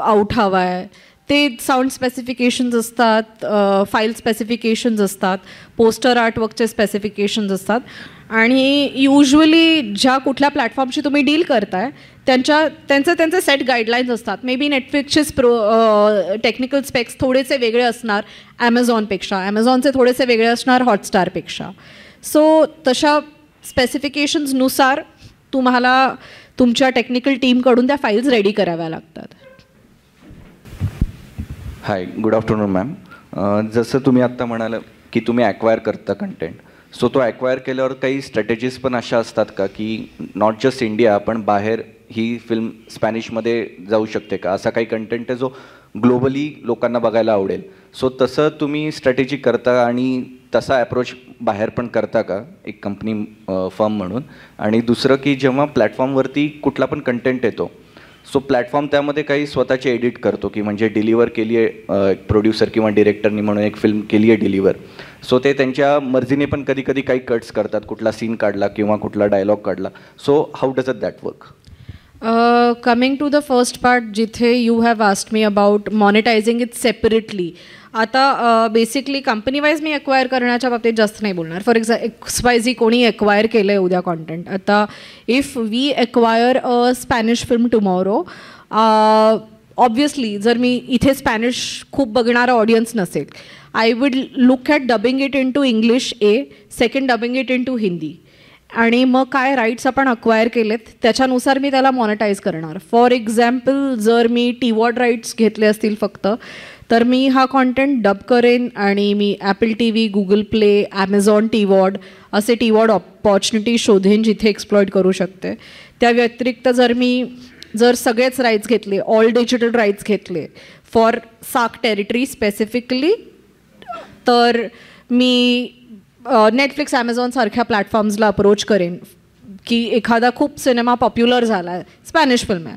आउट हवं आहे, ते साऊंड स्पेसिफिकेशन्स असतात, फाईल स्पेसिफिकेशन्स असतात, पोस्टर आर्टवर्कचे स्पेसिफिकेशन्स असतात. आणि युजली ज्या कुठल्या प्लॅटफॉर्मशी तुम्ही डील करताय त्यांचे सेट गाईडलाईन्स असतात. मे बी नेटफ्लिक्सचेच टेक्निकल स्पेक्स थोडेसे वेगळे असणार ॲमेझॉनपेक्षा, ॲमेझॉनचे थोडेसे वेगळे असणार हॉटस्टारपेक्षा. सो तशा स्पेसिफिकेशन्सनुसार तुम्हाला तुमच्या टेक्निकल टीमकडून त्या फाईल्स रेडी कराव्या लागतात. हाय, गुड आफ्टरनून मॅम. जसं तुम्ही आत्ता म्हणाल की तुम्ही ॲक्वायर करता कंटेंट, सो तो ॲक्वायर केल्यावर काही स्ट्रॅटेजीज पण अशा असतात का की नॉट जस्ट इंडिया पण बाहेर ही फिल्म स्पॅनिशमध्ये जाऊ शकते का? असा काही कंटेंट आहे जो ग्लोबली लोकांना बघायला आवडेल, सो तसं तुम्ही स्ट्रॅटेजी करता आणि तसा ॲप्रोच बाहेर पण करता का एक कंपनी फर्म म्हणून? आणि दुसरं की जेव्हा प्लॅटफॉर्मवरती कुठला पण कंटेंट येतो, सो प्लॅटफॉर्म त्यामध्ये काही स्वतःची एडिट करतो की म्हणजे डिलिव्हर केली आहे प्रोड्युसर किंवा डिरेक्टरनी म्हणून एक फिल्म केली आहे डिलिव्हर, सो ते त्यांच्या मर्जीने पण कधी कधी काही कट्स करतात, कुठला सीन काढला किंवा कुठला डायलॉग काढला. So how does that work? Coming to the first part, जिथे you have asked me about monetising it separately. आता बेसिकली कंपनी वाईज मी एक्वायर करण्याच्या बाबतीत जास्त नाही बोलणार. फॉर XYZ कोणी एक्वायर केलं आहे उद्या कॉन्टेंट, आता if we acquire a Spanish film tomorrow, obviously जर मी इथे स्पॅनिश खूप बघणारा ऑडियन्स नसेल, I would look at dubbing it into English second dubbing it into Hindi, आणि मग काय राईट्स आपण अक्वायर केलेत त्याच्यानुसार मी त्याला मॉनिटाईज करणार. फॉर एक्झाम्पल, जर मी TVOD राईट्स घेतले असतील फक्त, तर मी हा कॉन्टेंट डब करेन आणि मी Apple TV, Google play, Amazon TVOD असे TVOD ऑपॉर्च्युनिटी शोधेन जिथे एक्सप्लॉईट करू शकते. त्या व्यतिरिक्त जर सगळेच राईट्स घेतले, ऑल डिजिटल राईट्स घेतले फॉर सार्क टेरिटरी स्पेसिफिकली, तर मी नेटफ्लिक्स, ॲमेझॉन सारख्या प्लॅटफॉर्म्सला अप्रोच करेन की एखादा खूप सिनेमा पॉप्युलर झाला आहे, स्पॅनिश फिल्म आहे,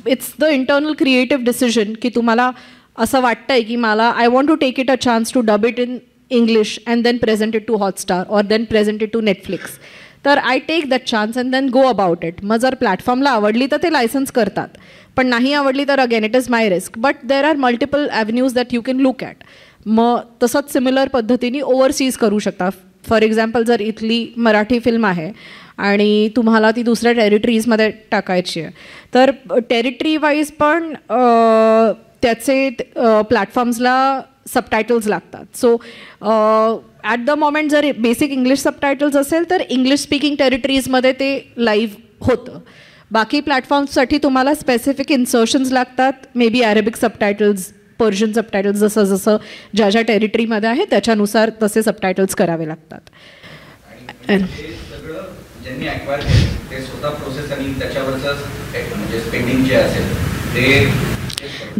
it's the internal creative decision की तुम्हाला असं वाटतं आहे की मला I want to take it a chance to dub it in English and then present it to Hotstar or then present it to Netflix, तर I take that chance and then go about it. मग जर प्लॅटफॉर्मला आवडली तर ते लायसन्स करतात, पण नाही आवडली तर again it is my risk. But there are multiple avenues that you can look at. मग तसंच सिमिलर पद्धतीने ओव्हरसीज करू शकता. फॉर एक्झाम्पल, जर इथली मराठी फिल्म आहे आणि तुम्हाला ती दुसऱ्या टेरिटरीजमध्ये टाकायची आहे, तर टेरिटरी वाईज पण त्याचे प्लॅटफॉर्म्सला सबटायटल्स लागतात. सो ॲट द मोमेंट जर बेसिक इंग्लिश सबटायटल्स असेल तर इंग्लिश स्पीकिंग टेरिटरीजमध्ये ते लाईव्ह होतं. बाकी प्लॅटफॉर्म्ससाठी तुम्हाला स्पेसिफिक इन्सर्शन्स लागतात, may be Arabic subtitles, Persian subtitles, जसं जसं ज्या ज्या टेरिटरीमध्ये आहे त्याच्यानुसार तसे सबटायटल्स करावे लागतात. ज्यांनी ॲक्वायर केलं ते स्वतः प्रोसेस आणि त्याच्यावरचं म्हणजे स्पेंडिंग जे असेल ते,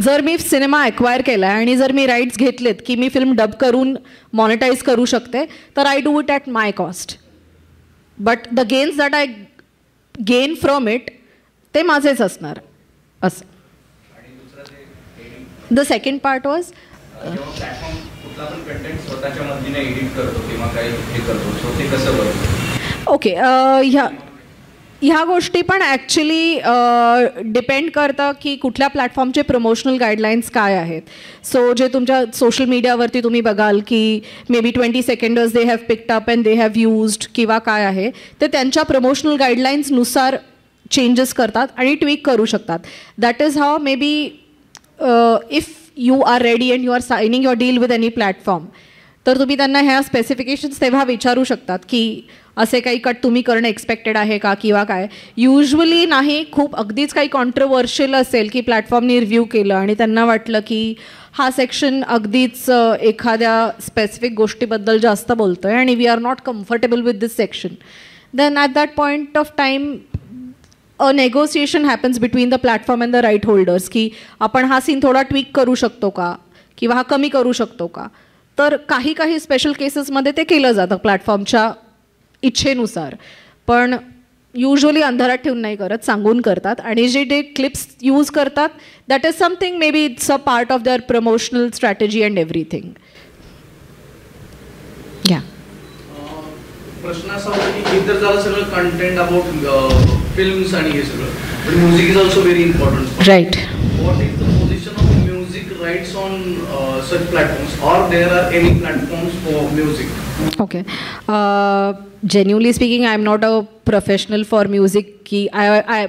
जर मी सिनेमा ॲक्वायर केला आहे आणि जर मी राईट्स घेतलेत की मी फिल्म डब करून मॉनिटाईज करू शकते, तर I do it at my cost. But the gains that I gain from it ते माझेच असणार असं. The second part was platform कुठला पण कंटेंट स्वतःच्या मर्जीने एडिट करतो किंवा काही हे करतो, सो ते कसं बघतो? ओके, ह्या गोष्टी पण ॲक्च्युली डिपेंड करतं की कुठल्या प्लॅटफॉर्मचे प्रमोशनल गाईडलाईन्स काय आहेत. सो जे तुमच्या सोशल मीडियावरती तुम्ही बघाल की maybe 20 seconders they have picked up and they have used किंवा काय आहे ते त्यांच्या प्रमोशनल गाईडलाईन्सनुसार चेंजेस करतात आणि ट्विक करू शकतात. That is how maybe if you are ready and you are signing your deal with any platform, तर तुम्ही त्यांना ह्या स्पेसिफिकेशन्स तेव्हा विचारू शकतात की असे काही कट तुम्ही करणं एक्सपेक्टेड आहे का किंवा काय. युजली नाही, खूप अगदीच काही कॉन्ट्रोवर्शियल असेल की प्लॅटफॉर्मने रिव्ह्यू केलं आणि त्यांना वाटलं की हा सेक्शन अगदीच एखाद्या स्पेसिफिक गोष्टीबद्दल जास्त बोलतो आहे आणि we are not comfortable with this section, then at that point of time a negotiation happens between the platform and the right holders की आपण हा सीन थोडा ट्विक करू शकतो का किंवा हा कमी करू शकतो का. तर काही काही स्पेशल केसेसमध्ये ते केलं जातं प्लॅटफॉर्मच्या इच्छेनुसार, पण युजली अंधारात ठेवून नाही करत, सांगून करतात. आणि जे ते क्लिप्स यूज करतात that is something may be it's a part of their promotional strategy and everything. या प्रश्न असा होता की इतर झालं सगळं कंटेंट अबाउट फिल्म्स आणि हे सगळं, पण music is also very important. Right. What is the position of music rights on such platforms, or there are any platforms for music? Okay. Genuinely speaking, I am not a professional for music की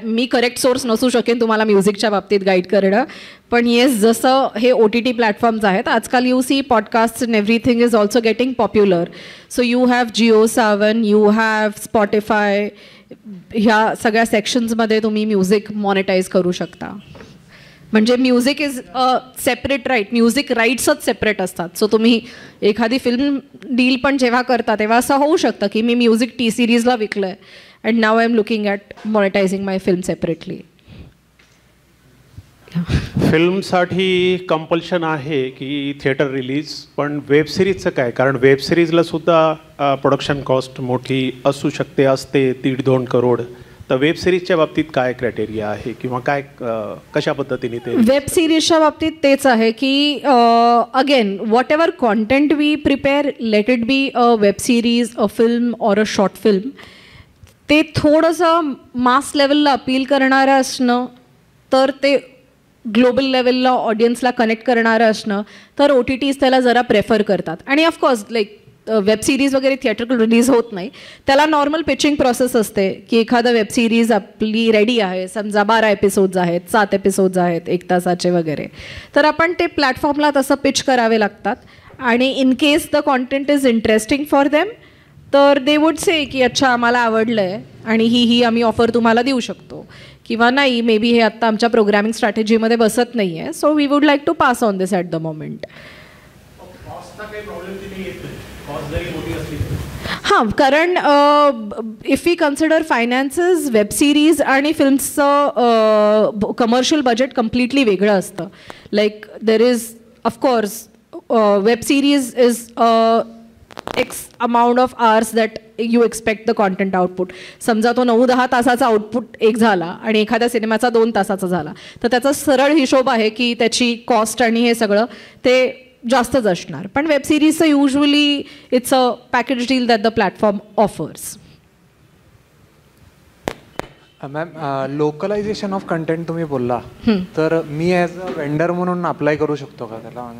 मी करेक्ट सोर्स नसू शकेन तुम्हाला म्युझिकच्या बाबतीत गाईड करणं. पण येस, जसं हे OTT प्लॅटफॉर्म्स आहेत आजकाल, you see podcast and everything is also getting popular. So you have Jio Saavn, you have Spotify, ह्या सगळ्या सेक्शन्समध्ये तुम्ही म्युझिक मॉनिटाईज करू शकता. म्हणजे music is separate right, music राईट्सच सेपरेट असतात. सो तुम्ही एखादी फिल्म डील पण जेव्हा करता तेव्हा असं होऊ शकतं की मी म्युझिक T-सिरीजला विकलं आहे and now I am looking at monetising my film separately. फिल्मसाठी कंपल्शन आहे की थिएटर रिलीज, पण वेब सिरीजचं काय? कारण वेब सिरीजला सुद्धा प्रोडक्शन कॉस्ट मोठी असू शकते, असते 1.5-2 करोड. तर वेब सिरीजच्या बाबतीत काय क्रायटेरिया आहे किंवा काय कशा पद्धतीने ते? वेब सिरीजच्या बाबतीत तेच आहे की again whatever content we prepare, let it be a web series, a film or a short film, ते थोडंसं मास लेवलला अपील करणारं असणं, तर ते ग्लोबल लेवलला ऑडियन्सला कनेक्ट करणारं असणं, तर OTTs त्याला जरा प्रेफर करतात. आणि ऑफकोर्स लाईक वेब सिरीज वगैरे थिएटरकडून रिलीज होत नाही, त्याला नॉर्मल पिचिंग प्रोसेस असते की एखादा वेब सिरीज आपली रेडी आहे, समजा 12 एपिसोड्स आहेत, 7 एपिसोड्स आहेत 1 तासाचे वगैरे, तर आपण ते प्लॅटफॉर्मला तसं पिच करावे लागतात. आणि in case the content is interesting for them, तर दे वुड से की अच्छा आम्हाला आवडलं आहे आणि ही आम्ही ऑफर तुम्हाला देऊ शकतो, किंवा नाही मे बी हे आत्ता आमच्या प्रोग्रामिंग स्ट्रॅटेजीमध्ये बसत नाही आहे, so we would like to pass on this at the moment. हां, कारण if we consider finances, web series आणि फिल्म्सचं कमर्शियल बजेट कम्प्लिटली वेगळं असतं. Like there is of course web series is x amount of hours that you expect the content output. समजा तो 9-10 तासाचा आउटपुट एक झाला आणि एखाद्या सिनेमाचा 2 तासाचा झाला, तर त्याचा सरळ हिशोब आहे की त्याची कॉस्ट आणि हे सगळं ते जास्तच असणार. पण वेब सिरीजचं usually it's a package deal that the platform offers. Ma'am, localisation of content तुम्ही बोलला, तर मी ॲज अ वेंडर म्हणून अप्लाय करू शकतो का त्याला?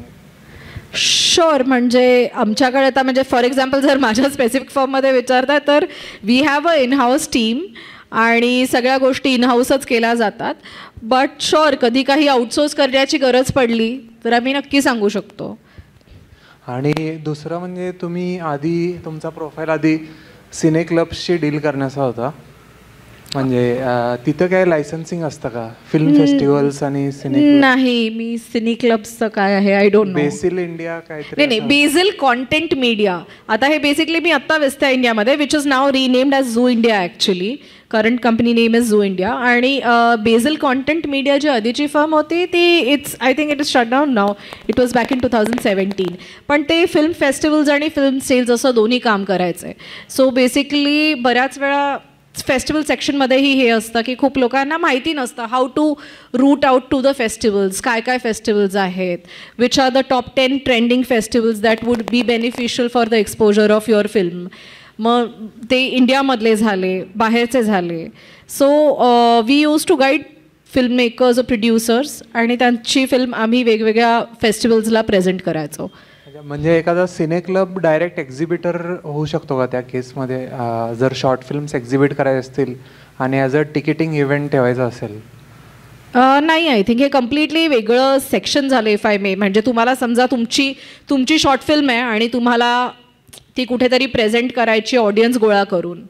शुअर. म्हणजे आमच्याकडे आता म्हणजे फॉर एक्झाम्पल जर माझ्या स्पेसिफिक फॉर्ममध्ये विचारता, तर we have a in house team आणि सगळ्या गोष्टी इन हाऊसच केल्या जातात. बट शुअर, कधी काही आउटसोर्स करण्याची गरज पडली तर आम्ही नक्की सांगू शकतो. आणि दुसरं म्हणजे तुम्ही आधी तुमचा प्रोफाईल आधी सिने क्लब्सशी डील करण्याचा होता, म्हणजे तिथं काय लायसन्सिंग असतं का फिल्म फेस्टिवल्स आणि सिने? नाही, मी सिनी क्लब्सचं काय आहे I don't no. BECIL India काहीतरी? नाही, बेसिल कॉन्टेंट मीडिया. आता हे बेसिकली मी आत्ता वेस्टा इंडियामध्ये, which is now renamed as Zoo India actually, current company name is Zoo India. आणि बेसिल कॉन्टेंट मीडिया जी आधीची फर्म होती ती I think it is shut down now. It was back in 2017. पण ते फिल्म फेस्टिवल्स आणि फिल्म सेल्स असं दोन्ही काम करायचं आहे. सो बेसिकली बऱ्याच वेळा फेस्टिवल सेक्शनमध्येही हे असतं की खूप लोकांना माहिती नसतं how to route out to the festivals, काय काय फेस्टिवल्स आहेत, which are the top 10 trending festivals that would be beneficial for the exposure of your film. मग ते इंडियामधले झाले, बाहेरचे झाले. So we use to guide film makers, producers, आणि त्यांची फिल्म आम्ही वेगवेगळ्या फेस्टिवल्सला प्रेझेंट करायचो. म्हणजे एखादा सिने क्लब डायरेक्ट एक्झिबिटर होऊ शकतो का त्या केसमध्ये, जर शॉर्ट फिल्म्स एक्झिबिट करायचे असतील आणि ॲज अ तिकीटिंग इव्हेंट ठेवायचं असेल? नाही, आय थिंक हे कम्प्लिटली वेगळं सेक्शन झालं इफ आय मे. म्हणजे तुम्हाला समजा तुमची शॉर्ट फिल्म आहे आणि तुम्हाला ती कुठेतरी प्रेझेंट करायची ऑडियन्स गोळा करून,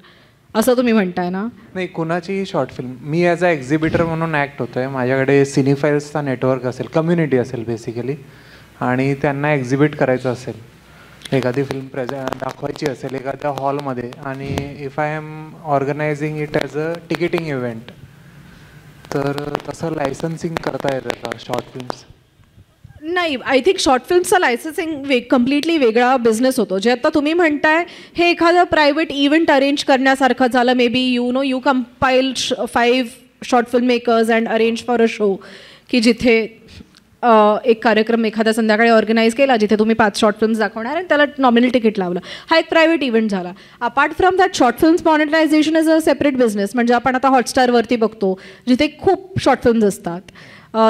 असं तुम्ही म्हणताय ना? नाही, कुणाची शॉर्ट फिल्म, मी ॲज अ एक्झिबिटर म्हणून ॲक्ट होतो आहे, माझ्याकडे सिनेफाईल्सचा नेटवर्क असेल, कम्युनिटी असेल बेसिकली, आणि त्यांना एक्झिबिट करायचं असेल, एखादी फिल्म दाखवायची असेल एखाद्या हॉलमध्ये, आणि if I am organising it as a ticketing event, तर तसं लायसन्सिंग करता येतं का शॉर्ट फिल्म्स? नाही, आय थिंक शॉर्ट फिल्मचा लायसन्सिंग कम्प्लिटली वेगळा बिझनेस होतो. जे आता तुम्ही म्हणताय हे एखादं प्रायव्हेट इव्हेंट अरेंज करण्यासारखं झालं. May be you compile 5 short film makers and arrange for a show, की जिथे एक कार्यक्रम एखाद्या संध्याकाळी ऑर्गनाईज केला जिथे तुम्ही 5 शॉर्ट फिल्म्स दाखवणार आणि त्याला नॉमिनल तिकीट लावलं. हा एक प्रायव्हेट इव्हेंट झाला. Apart from that short films monetisation is a separate business. म्हणजे आपण आता हॉटस्टारवरती बघतो जिथे खूप शॉर्ट फिल्म्स असतात.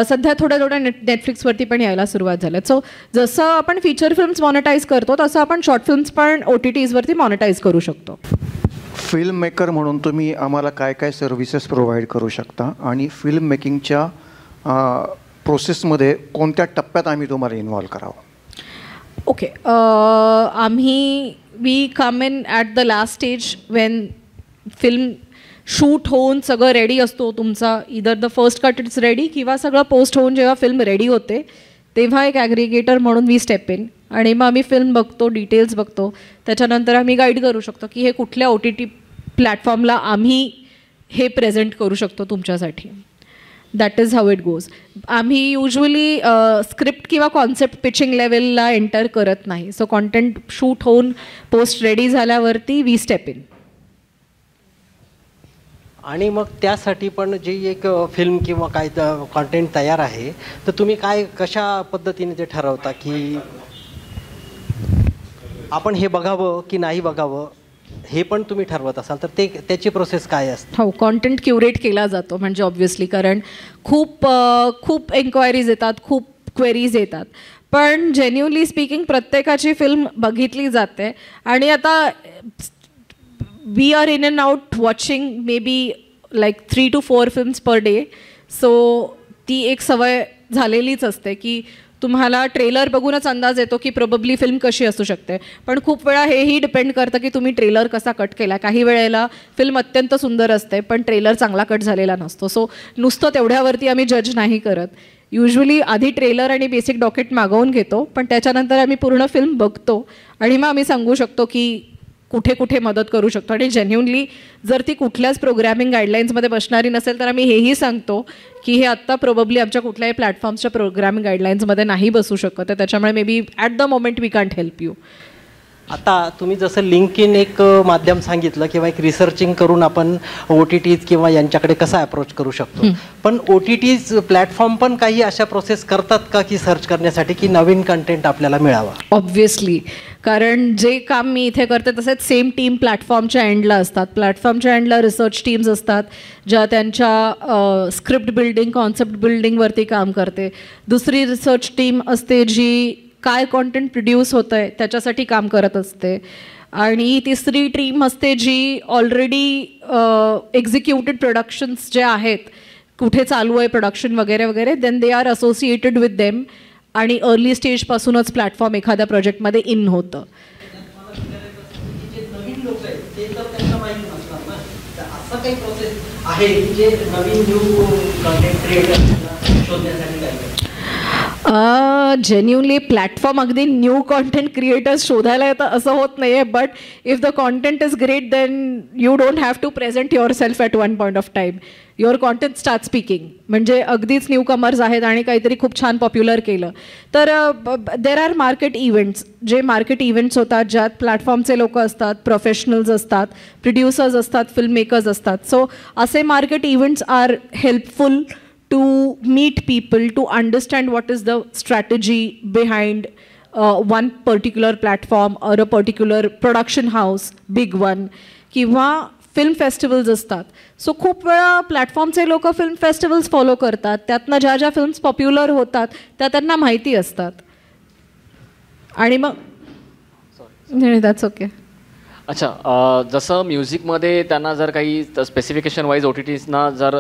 सध्या थोड्या नेटफ्लिक्सवरती पण यायला सुरुवात झाल्यात. सो जसं आपण फीचर फिल्म्स मॉनिटाईज करतो तसं आपण शॉर्ट फिल्म्स पण OTTsवरती मॉनिटाईज करू शकतो. फिल्म मेकर म्हणून तुम्ही आम्हाला काय काय सर्व्हिसेस प्रोव्हाइड करू शकता, आणि फिल्म मेकिंगच्या प्रोसेसमध्ये कोणत्या टप्प्यात आम्ही तुम्हाला इन्व्हॉल्व करावं? Okay, we come in at the last stage when film shoot होऊन सगळं रेडी असतो तुमचा. Either the first cut it's ready किंवा सगळं पोस्ट होऊन जेव्हा फिल्म रेडी होते तेव्हा एक ॲग्रिगेटर म्हणून वी स्टेप इन, आणि मग आम्ही फिल्म बघतो, डिटेल्स बघतो. त्याच्यानंतर आम्ही गाईड करू शकतो की हे कुठल्या OTT प्लॅटफॉर्मला आम्ही हे प्रेझेंट करू शकतो तुमच्यासाठी. That is how it goes. आम्ही युजली स्क्रिप्ट किंवा कॉन्सेप्ट पिचिंग लेवलला एंटर करत नाही. सो कॉन्टेंट शूट होऊन पोस्ट रेडी झाल्यावरती वी स्टेप इन. आणि मग त्यासाठी पण जी एक फिल्म किंवा काय कॉन्टेंट तयार आहे तर तुम्ही कशा पद्धतीने ते ठरवता की आपण हे बघावं की नाही बघावं, हे पण तुम्ही ठरवत असाल तर त्याची प्रोसेस काय असते? हो, कॉन्टेंट क्युरेट केला जातो. म्हणजे ऑब्व्हियसली कारण खूप एन्क्वायरीज येतात, खूप क्वेरीज येतात. पण जेन्युअनली स्पीकिंग प्रत्येकाची फिल्म बघितली जाते. आणि आता we are in and out watching maybe like 3 to 4 films per day. So ती एक सवय झालेलीच असते की तुम्हाला ट्रेलर बघूनच अंदाज येतो की प्रोबेबली फिल्म कशी असू शकते. पण खूप वेळा हेही डिपेंड करतं की तुम्ही ट्रेलर कसा कट केला. काही वेळेला फिल्म अत्यंत सुंदर असते पण ट्रेलर चांगला कट झालेला नसतो. सो नुसतं तेवढ्यावरती आम्ही जज नाही करत. युजली आधी ट्रेलर आणि बेसिक डॉकेट मागवून घेतो, पण त्याच्यानंतर आम्ही पूर्ण फिल्म बघतो आणि मग आम्ही सांगू शकतो की कुठे कुठे मदत करू शकतो. आणि जेन्युनली जर ती कुठल्याच प्रोग्रॅमिंग गाईडलाईन्समध्ये बसणारी नसेल तर आम्ही हेही सांगतो की हे आत्ता प्रोबेबली आमच्या कुठल्याही प्लॅटफॉर्म्सच्या प्रोग्रॅमिंग गाईडलाईन्समध्ये नाही बसू शकत आहे, त्याच्यामुळे maybe at the moment we can't help you. आता तुम्ही जसं लिंक्डइन एक माध्यम सांगितलं किंवा एक रिसर्चिंग करून आपण OTTs किंवा यांच्याकडे कसा अप्रोच करू शकतो, पण OTTs प्लॅटफॉर्म पण काही अशा प्रोसेस करतात का की सर्च करण्यासाठी की नवीन कंटेंट आपल्याला मिळावा? ऑब्व्हियसली, कारण जे काम मी इथे करते तसेच सेम टीम प्लॅटफॉर्मच्या एंडला असतात. प्लॅटफॉर्मच्या एंडला रिसर्च टीम्स असतात ज्या त्यांच्या स्क्रिप्ट बिल्डिंग, कॉन्सेप्ट बिल्डिंगवरती काम करते. दुसरी रिसर्च टीम असते जी काय कॉन्टेंट प्रोड्यूस होतं आहे त्याच्यासाठी काम करत असते. आणि तिसरी टीम असते जी ऑलरेडी एक्झिक्युटेड प्रोडक्शन्स जे आहेत, कुठे चालू आहे प्रोडक्शन वगैरे वगैरे, then they are associated with them आणि अर्ली स्टेजपासूनच प्लॅटफॉर्म एखाद्या प्रोजेक्टमध्ये इन होतं. काही प्रोसेस आहे जे नवीन न्यू कंटेंट क्रिएटर शोधण्यासाठी काय जेन्युनली प्लॅटफॉर्म अगदी न्यू कॉन्टेंट क्रिएटर्स शोधायला येतं असं होत नाही आहे, but if the content is great then you don't have to present yourself at one point of time. Your content start speaking. म्हणजे अगदीच न्यू कमर्स आहेत आणि काहीतरी खूप छान पॉप्युलर केलं तर देर आर मार्केट इव्हेंट्स, जे मार्केट इव्हेंट्स होतात ज्यात प्लॅटफॉर्मचे लोक असतात, प्रोफेशनल्स असतात, प्रोड्युसर्स असतात, फिल्म मेकर्स असतात. सो असे market events are helpful to meet people, to understand what is the strategy behind one particular platform or a particular production house, big one, किंवा फिल्म फेस्टिवल्स असतात. सो खूप वेळा प्लॅटफॉर्मचे लोक फिल्म फेस्टिवल्स फॉलो करतात, त्यातनं ज्या ज्या फिल्म्स पॉप्युलर होतात त्या त्यांना माहिती असतात आणि मग नाही दॅट्स ओके. अच्छा, जसं म्युझिकमध्ये त्यांना जर काही स्पेसिफिकेशन वाईज OTTsना जर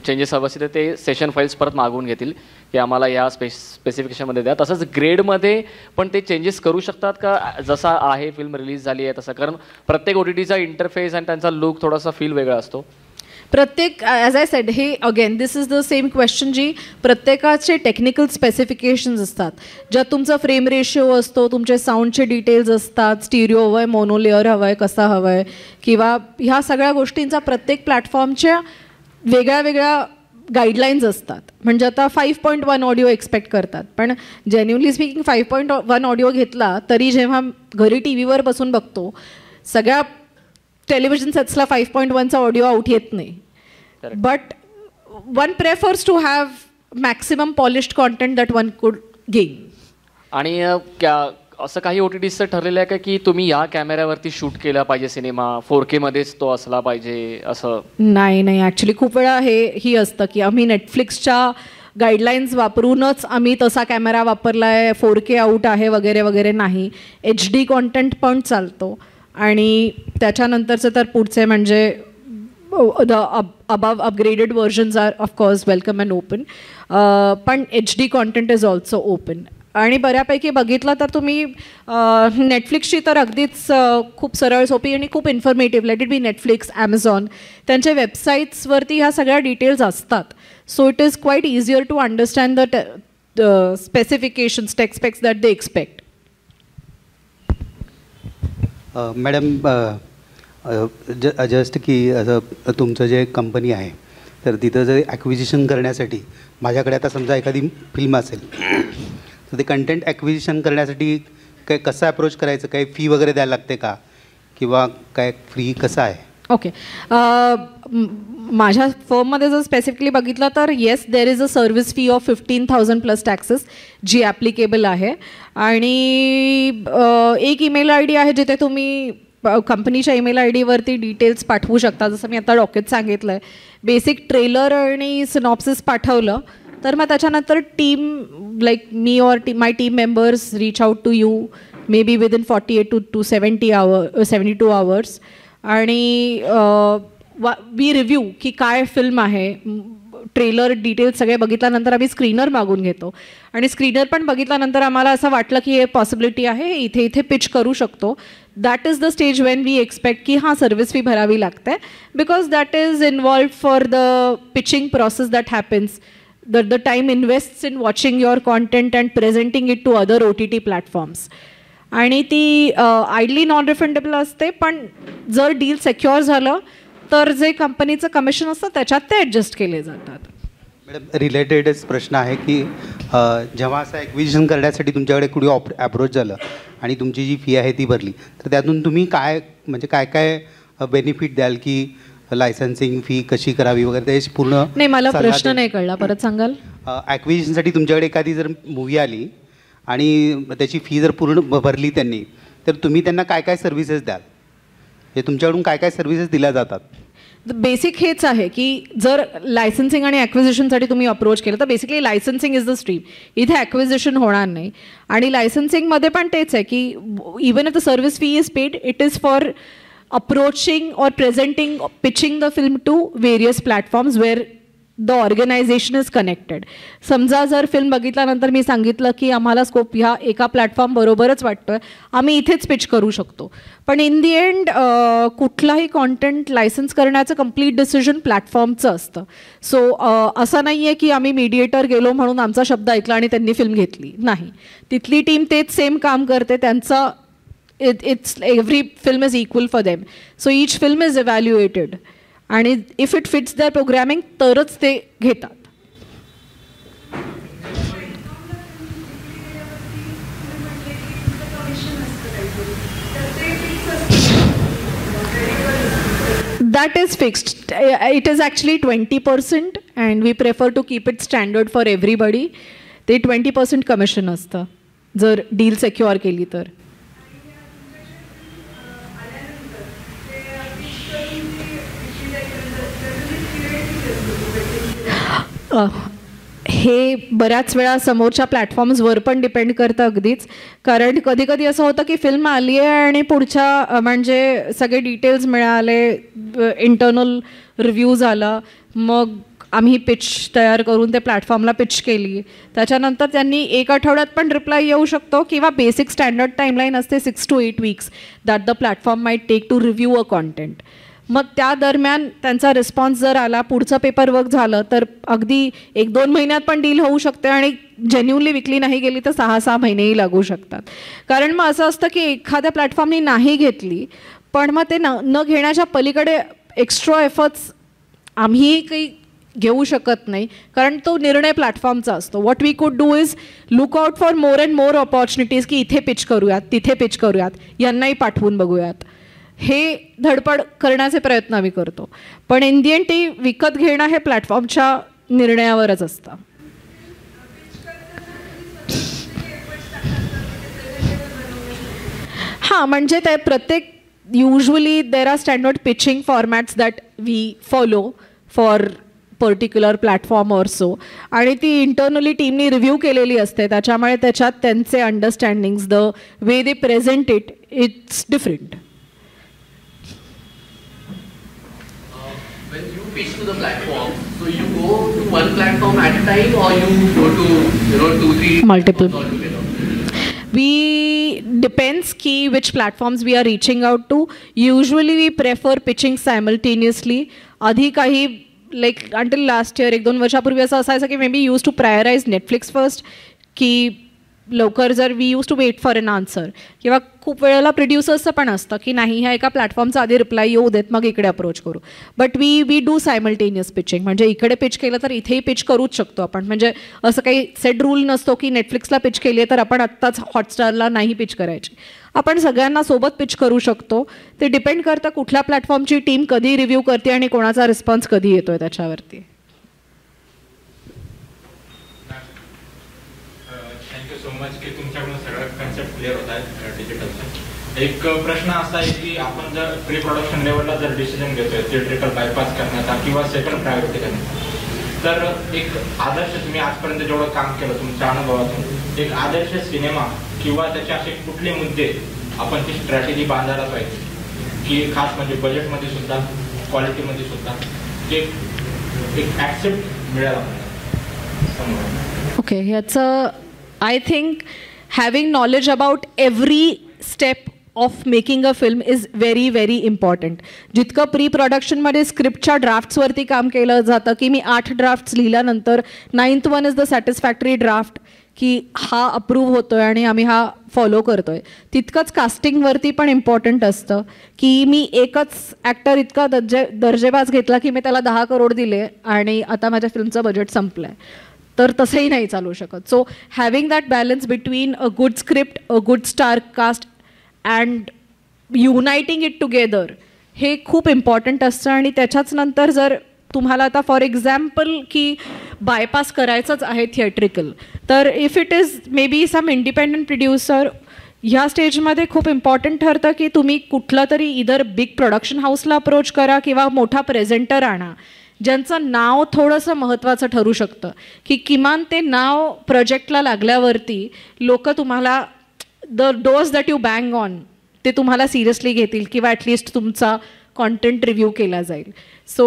चेंजेस हवे असतील तर ते सेशन फाईल्स परत मागवून घेतील की आम्हाला या स्पेसिफिकेशनमध्ये द्या. तसंच ग्रेडमध्ये पण ते चेंजेस करू शकतात का, जसा आहे फिल्म रिलीज झाली आहे तसं? कारण प्रत्येक OTTचा इंटरफेस आणि त्यांचा लुक थोडासा फील वेगळा असतो. प्रत्येक ॲज आय सेड, हे again this is the same question जी प्रत्येकाचे टेक्निकल स्पेसिफिकेशन्स असतात, ज्यात तुमचा फ्रेम रेशिओ असतो, तुमचे साऊंडचे डिटेल्स असतात, स्टिरिओ हवं आहे, मोनोलेअर हवं आहे, कसा हवं आहे, किंवा ह्या सगळ्या गोष्टींचा प्रत्येक प्लॅटफॉर्मच्या वेगळ्या वेगळ्या गाईडलाईन्स असतात. म्हणजे आता 5.1 ऑडिओ एक्सपेक्ट करतात, पण जेन्युनली स्पीकिंग 5.1 ऑडिओ घेतला तरी जेव्हा घरी टी व्हीवर बसून बघतो सगळ्या टेलिव्हिजन सेट्सला 5.1चा ऑडिओ आउट येत नाही. But one prefers to have maximum polished content that one could gain. आणि असं काही OTTsचं ठरलेलं आहे का की तुम्ही या कॅमेऱ्यावरती शूट केला पाहिजे सिनेमा, 4K मध्येच तो असला पाहिजे असं? नाही नाही, ॲक्च्युली खूप वेळा ही असतं की आम्ही नेटफ्लिक्सच्या गाईडलाईन्स वापरूनच आम्ही तसा कॅमेरा वापरला आहे, 4K आऊट आहे वगैरे वगैरे नाही. HD कॉन्टेंट पण चालतो आणि त्याच्यानंतरचं तर पुढचे म्हणजे the above upgraded versions are of course welcome and open, पण HD content is also open. आणि बऱ्यापैकी बघितलं तर तुम्ही नेटफ्लिक्सची तर अगदीच खूप सरळ सोपी आणि खूप informative, let it be Netflix, Amazon, त्यांच्या वेबसाईट्सवरती ह्या सगळ्या डिटेल्स असतात. So it is quite easier to understand the specifications, tech specs that they expect. Madam, just की असं तुमचं जे कंपनी आहे तर तिथं जर ॲक्विजिशन करण्यासाठी माझ्याकडे आता समजा एखादी फिल्म असेल तर ते कंटेंट ॲक्विजिशन करण्यासाठी काय कसं अप्रोच करायचं, काही फी वगैरे द्यायला लागते का किंवा काय फ्री कसं आहे? ओके, माझ्या फर्ममध्ये जर स्पेसिफिकली बघितलं तर yes, there is a service fee of 15,000 plus taxes जी ॲप्लिकेबल आहे. आणि एक ईमेल ID आहे जिथे तुम्ही कंपनीच्या ईमेल IDवरती डिटेल्स पाठवू शकता. जसं मी आता डॉक्यात सांगितलं आहे, बेसिक ट्रेलर आणि सिनॉप्सिस पाठवलं तर मग त्याच्यानंतर टीम लाईक मी or my team members reach out to you maybe within 48 to 72 hours आणि वी रिव्ह्यू की काय फिल्म आहे, ट्रेलर डिटेल्स सगळे बघितल्यानंतर आम्ही स्क्रीनर मागून घेतो आणि स्क्रीनर पण बघितल्यानंतर आम्हाला असं वाटलं की हे पॉसिबिलिटी आहे, हे इथे इथे पिच करू शकतो. That is the stage when we expect की हां सर्व्हिस फी भरावी लागते, because that is involve for the pitching process that happens, the time invests in watching your content and presenting it to other OTT platforms. आणि ती आयडली नॉन रिफंडेबल असते, पण जर डील सेक्युअर झालं तर जे कंपनीचं कमिशन असतं त्याच्यात ते ॲडजस्ट केले जातात. मॅडम, रिलेटेडच प्रश्न आहे की जेव्हा असं ॲक्विजिशन करण्यासाठी तुमच्याकडे कुठे अप्रोच झालं आणि तुमची जी फी आहे ती भरली तर त्यातून तुम्ही काय म्हणजे काय काय बेनिफिट द्याल की लायसन्सिंग फी कशी करावी वगैरे त्याची पूर्ण? नाही, मला प्रश्न नाही कळला, परत सांगाल? ॲक्विजिशनसाठी तुमच्याकडे एखादी जर मूवी आली आणि त्याची फी जर पूर्ण भरली त्यांनी तर तुम्ही त्यांना काय काय सर्व्हिसेस द्याल, हे तुमच्याकडून काय काय सर्व्हिसेस दिल्या जातात? बेसिक हेच आहे की जर लायसन्सिंग आणि ॲक्विजिशनसाठी तुम्ही अप्रोच केलं तर basically licensing is the stream, इथे ॲक्विजिशन होणार नाही. आणि लायसन्सिंगमध्ये पण तेच आहे की even if the service fee is paid, it is for approaching or presenting, pitching the film to various platforms where the organisation is connected. समजा जर फिल्म बघितल्यानंतर मी सांगितलं की आम्हाला स्कोप ह्या एका प्लॅटफॉर्म बरोबरच वाटतोय, आम्ही इथेच पिच करू शकतो. पण इन दी एंड कुठलाही कॉन्टेंट लायसन्स करण्याचं कम्प्लीट डिसिजन प्लॅटफॉर्मचं असतं. सो असं नाही आहे की आम्ही मीडिएटर गेलो म्हणून आमचा शब्द ऐकला आणि त्यांनी फिल्म घेतली. नाही, तिथली टीम तेच सेम काम करते. त्यांचा it's every film is equal for them. So each film is evaluated आणि if it fits their programming तरच ते घेतात. That is fixed. It is actually 20% and we prefer to keep it standard for everybody. ते 20% कमिशन असतं जर डील सेक्युअर केली तर. हे बऱ्याच वेळा समोरच्या प्लॅटफॉर्म्सवर पण डिपेंड करतं अगदीच. कारण कधी कधी असं होतं की फिल्म आली आहे आणि पुढच्या म्हणजे सगळे डिटेल्स मिळाले, इंटरनल रिव्ह्यूज आला, मग आम्ही पिच तयार करून ते प्लॅटफॉर्मला पिच केली. त्याच्यानंतर त्यांनी 1 आठवड्यात पण रिप्लाय येऊ शकतो किंवा बेसिक स्टँडर्ड टाईमलाईन असते 6 to 8 weeks that the platform might take to review a content. मग त्या दरम्यान त्यांचा रिस्पॉन्स जर आला, पुढचं पेपर वर्क झालं तर अगदी 1-2 महिन्यात पण डील होऊ शकते आणि जेन्युनली विकली नाही गेली तर 6-6 महिनेही लागू शकतात. कारण मग असं असतं की एखाद्या प्लॅटफॉर्मनी नाही घेतली पण मग ते न घेण्याच्या पलीकडे एक्स्ट्रा एफर्ट्स आम्ही काही घेऊ शकत नाही, कारण तो निर्णय प्लॅटफॉर्मचा असतो. व्हॉट वी कुड do is look out for more and more opportunities की इथे पिच करूयात, तिथे पिच करूयात, यांनाही पाठवून बघूयात. हे धडपड करण्याचे प्रयत्न आम्ही करतो. पण इन दी एंड ती विकत घेणं हे प्लॅटफॉर्मच्या निर्णयावरच असतं. हां, म्हणजे ते प्रत्येक usually there are standard pitching formats that we follow for particular platform or so, आणि ती इंटरनली टीमनी रिव्ह्यू केलेली असते. त्याच्यामुळे त्याच्यात त्यांचे understandings, the way they present it, it's different. When you pitch to the platform, so you go to one platform at a time or you go to 2-3 multiple altogether? We depends ki which platforms we are reaching out to. Usually we prefer pitching simultaneously. आधी काही like until last year 1-2 वर्षापूर्वी असं असायचं की maybe used to prioritize Netflix first की लवकर जर we use to wait for an answer, किंवा खूप वेळेला प्रोड्युसर्सचं पण असतं की नाही ह्या एका प्लॅटफॉर्मचा आधी रिप्लाय येऊ देत मग इकडे अप्रोच करू. But we do simultaneous pitching, म्हणजे इकडे पिच केलं तर इथेही पिच करूच शकतो आपण. म्हणजे असं काही सेट रूल नसतो की नेटफ्लिक्सला पिच केली आहे तर आपण आत्ताच हॉटस्टारला नाही पिच करायची. आपण सगळ्यांना सोबत पिच करू शकतो. ते डिपेंड करतं कुठल्या प्लॅटफॉर्मची टीम कधी रिव्ह्यू करते आणि कोणाचा रिस्पॉन्स कधी येतोय त्याच्यावरती. की तुमच्याकडून सगळं कन्सेप्ट क्लिअर होत आहे डिजिटलचा. एक प्रश्न असा आहे की आपण जर प्री प्रोडक्शन लेवलला जर डिसिजन घेतोय थिएट्रिकल बायपास करण्याचा किंवा सेकंड प्रायोरिटी करण्याचा, तर एक आदर्श तुम्ही आजपर्यंत जेवढं काम केलं तुमच्या अनुभवातून, एक आदर्श सिनेमा किंवा त्याचे असे कुठले मुद्दे आपण ती स्ट्रॅटेजी बांधायला पाहिजे की खास म्हणजे बजेटमध्ये सुद्धा क्वालिटीमध्ये सुद्धा एक ॲक्सेप्ट मिळायला पाहिजे. ओके, ह्याचं I think having knowledge about every step of making a film is very very important. जितकं प्री प्रोडक्शनमध्ये स्क्रिप्टच्या ड्राफ्ट्सवरती काम केलं जातं की मी 8 ड्राफ्ट्स लिहिल्यानंतर 9th one is the satisfactory draft की हा अप्रूव्ह होतोय आणि आम्ही हा फॉलो करतोय, तितकंच कास्टिंगवरती पण इम्पॉर्टंट असतं की मी एकच ॲक्टर इतका दर्जेबाज घेतला की मी त्याला 10 crore दिले आणि आता माझ्या फिल्मचं बजेट संपलं आहे, तर तसंही नाही चालू शकत. So having that balance between a good script, a good star cast and uniting it together हे खूप इम्पॉर्टंट असतं. आणि त्याच्याच नंतर जर तुम्हाला आता फॉर एक्झाम्पल की बायपास करायचंच आहे थिएट्रिकल, तर if it is maybe some independent producer, ह्या स्टेजमध्ये खूप इम्पॉर्टंट ठरतं की तुम्ही कुठलं तरी इधर बिग प्रोडक्शन हाऊसला अप्रोच करा किंवा मोठा प्रेझेंटर आणा ज्यांचं नाव थोडंसं महत्त्वाचं ठरू शकतं, की किमान ते नाव प्रोजेक्टला लागल्यावरती लोक तुम्हाला the dose that you bang on ते तुम्हाला सिरियसली घेतील किंवा ॲटलिस्ट तुमचा कॉन्टेंट रिव्ह्यू केला जाईल. सो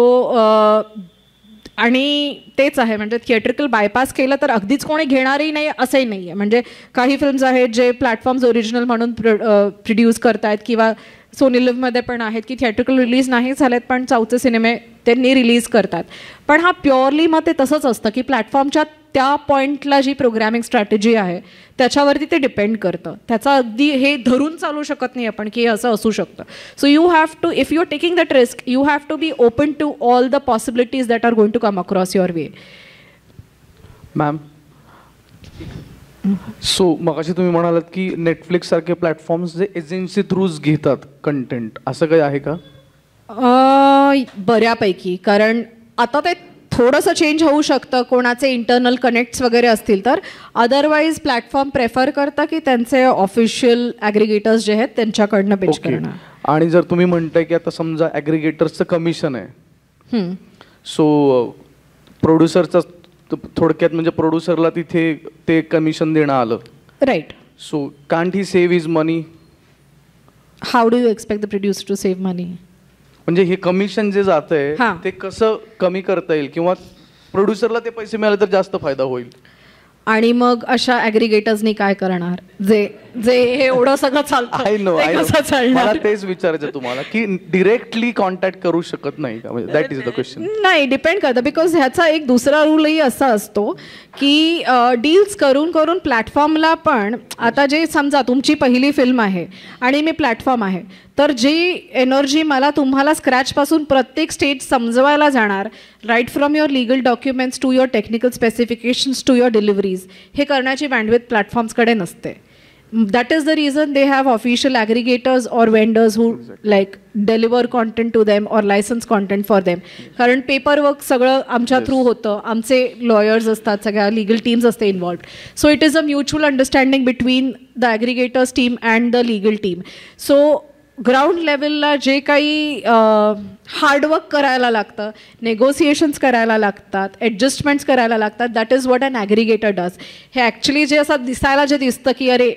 आणि तेच आहे म्हणजे थिएट्रिकल बायपास केलं तर अगदीच कोणी घेणारही नाही असंही नाही आहे. म्हणजे काही फिल्म्स आहेत जे प्लॅटफॉर्म्स ओरिजिनल म्हणून प्रोड्यूस करतायत किंवा सोनी लिव्हमध्ये पण आहेत की थिएट्रिकल रिलीज नाही झालेत पण चौथे सिनेमे त्यांनी रिलीज करतात. पण हा प्युअरली मग ते तसंच असतं की प्लॅटफॉर्मच्या त्या पॉईंटला जी प्रोग्रॅमिंग स्ट्रॅटेजी आहे त्याच्यावरती ते डिपेंड करतं. त्याचा अगदी हे धरून चालू शकत नाही आपण की हे असं असू शकतं. So you have to if you are taking that risk you have to be open to all the possibilities that are going to come across your way. Ma'am so मगाशी तुम्ही म्हणालात की नेटफ्लिक्स सारखे प्लॅटफॉर्म्स जे एजन्सी थ्रूज घेतात कंटेंट, असं काही आहे का? बऱ्यापैकी, कारण आता ते थोडंसं चेंज होऊ शकतं कोणाचे इंटरनल कनेक्ट्स वगैरे असतील तर. अदरवाईज प्लॅटफॉर्म प्रेफर करता की त्यांचे ऑफिशियल ॲग्रिगेटर्स जे आहेत त्यांच्याकडनं पिच करणं. आणि जर तुम्ही म्हणताय की आता समजा ॲग्रिगेटर्सचं कमिशन आहे, सो प्रोड्युसरचं थोडक्यात म्हणजे प्रोड्युसरला तिथे ते कमिशन देणं आलं, right. So can't he save his money? How do you expect the producer to save money? म्हणजे हे कमिशन जे जातंय ते कसं कमी करता येईल किंवा प्रोड्युसरला ते पैसे मिळाले तर जास्त फायदा होईल? आणि मग अशा ॲग्रिगेटर्सनी काय करणार जे जे हे एवढं सगळं चालतं? मला तेच विचारायचं तुम्हाला की डिरेक्टली कॉन्टॅक्ट करू शकत नाही का? म्हणजे दॅट इज द क्वेश्चन. नाही, डिपेंड करतं. बिकॉज ह्याचा एक दुसरा रूलही असा असतो की डील्स करून करून प्लॅटफॉर्मला पण आता जे समजा तुमची पहिली फिल्म आहे आणि मी प्लॅटफॉर्म आहे तर जी एनर्जी मला तुम्हाला स्क्रॅचपासून प्रत्येक स्टेज समजवायला जाणार, right from your legal documents to your technical specifications to your deliveries, हे करण्याची बँडविथ प्लॅटफॉर्म्सकडे नसते. That is the reason they have official aggregators or vendors who like deliver content to them or license content for them. कारण पेपरवर्क सगळं आमच्या थ्रू होतं, आमचे लॉयर्स असतात, सगळ्या लिगल टीम्स असते involved. So it is a mutual understanding between the aggregators team and the legal team. So ground लेवलला जे काही हार्डवर्क करायला लागतं, नेगोसिएशन्स करायला लागतात, ॲडजस्टमेंट्स करायला लागतात, that is what an aggregator does. हे ॲक्च्युली जे असं दिसायला जे दिसतं की अरे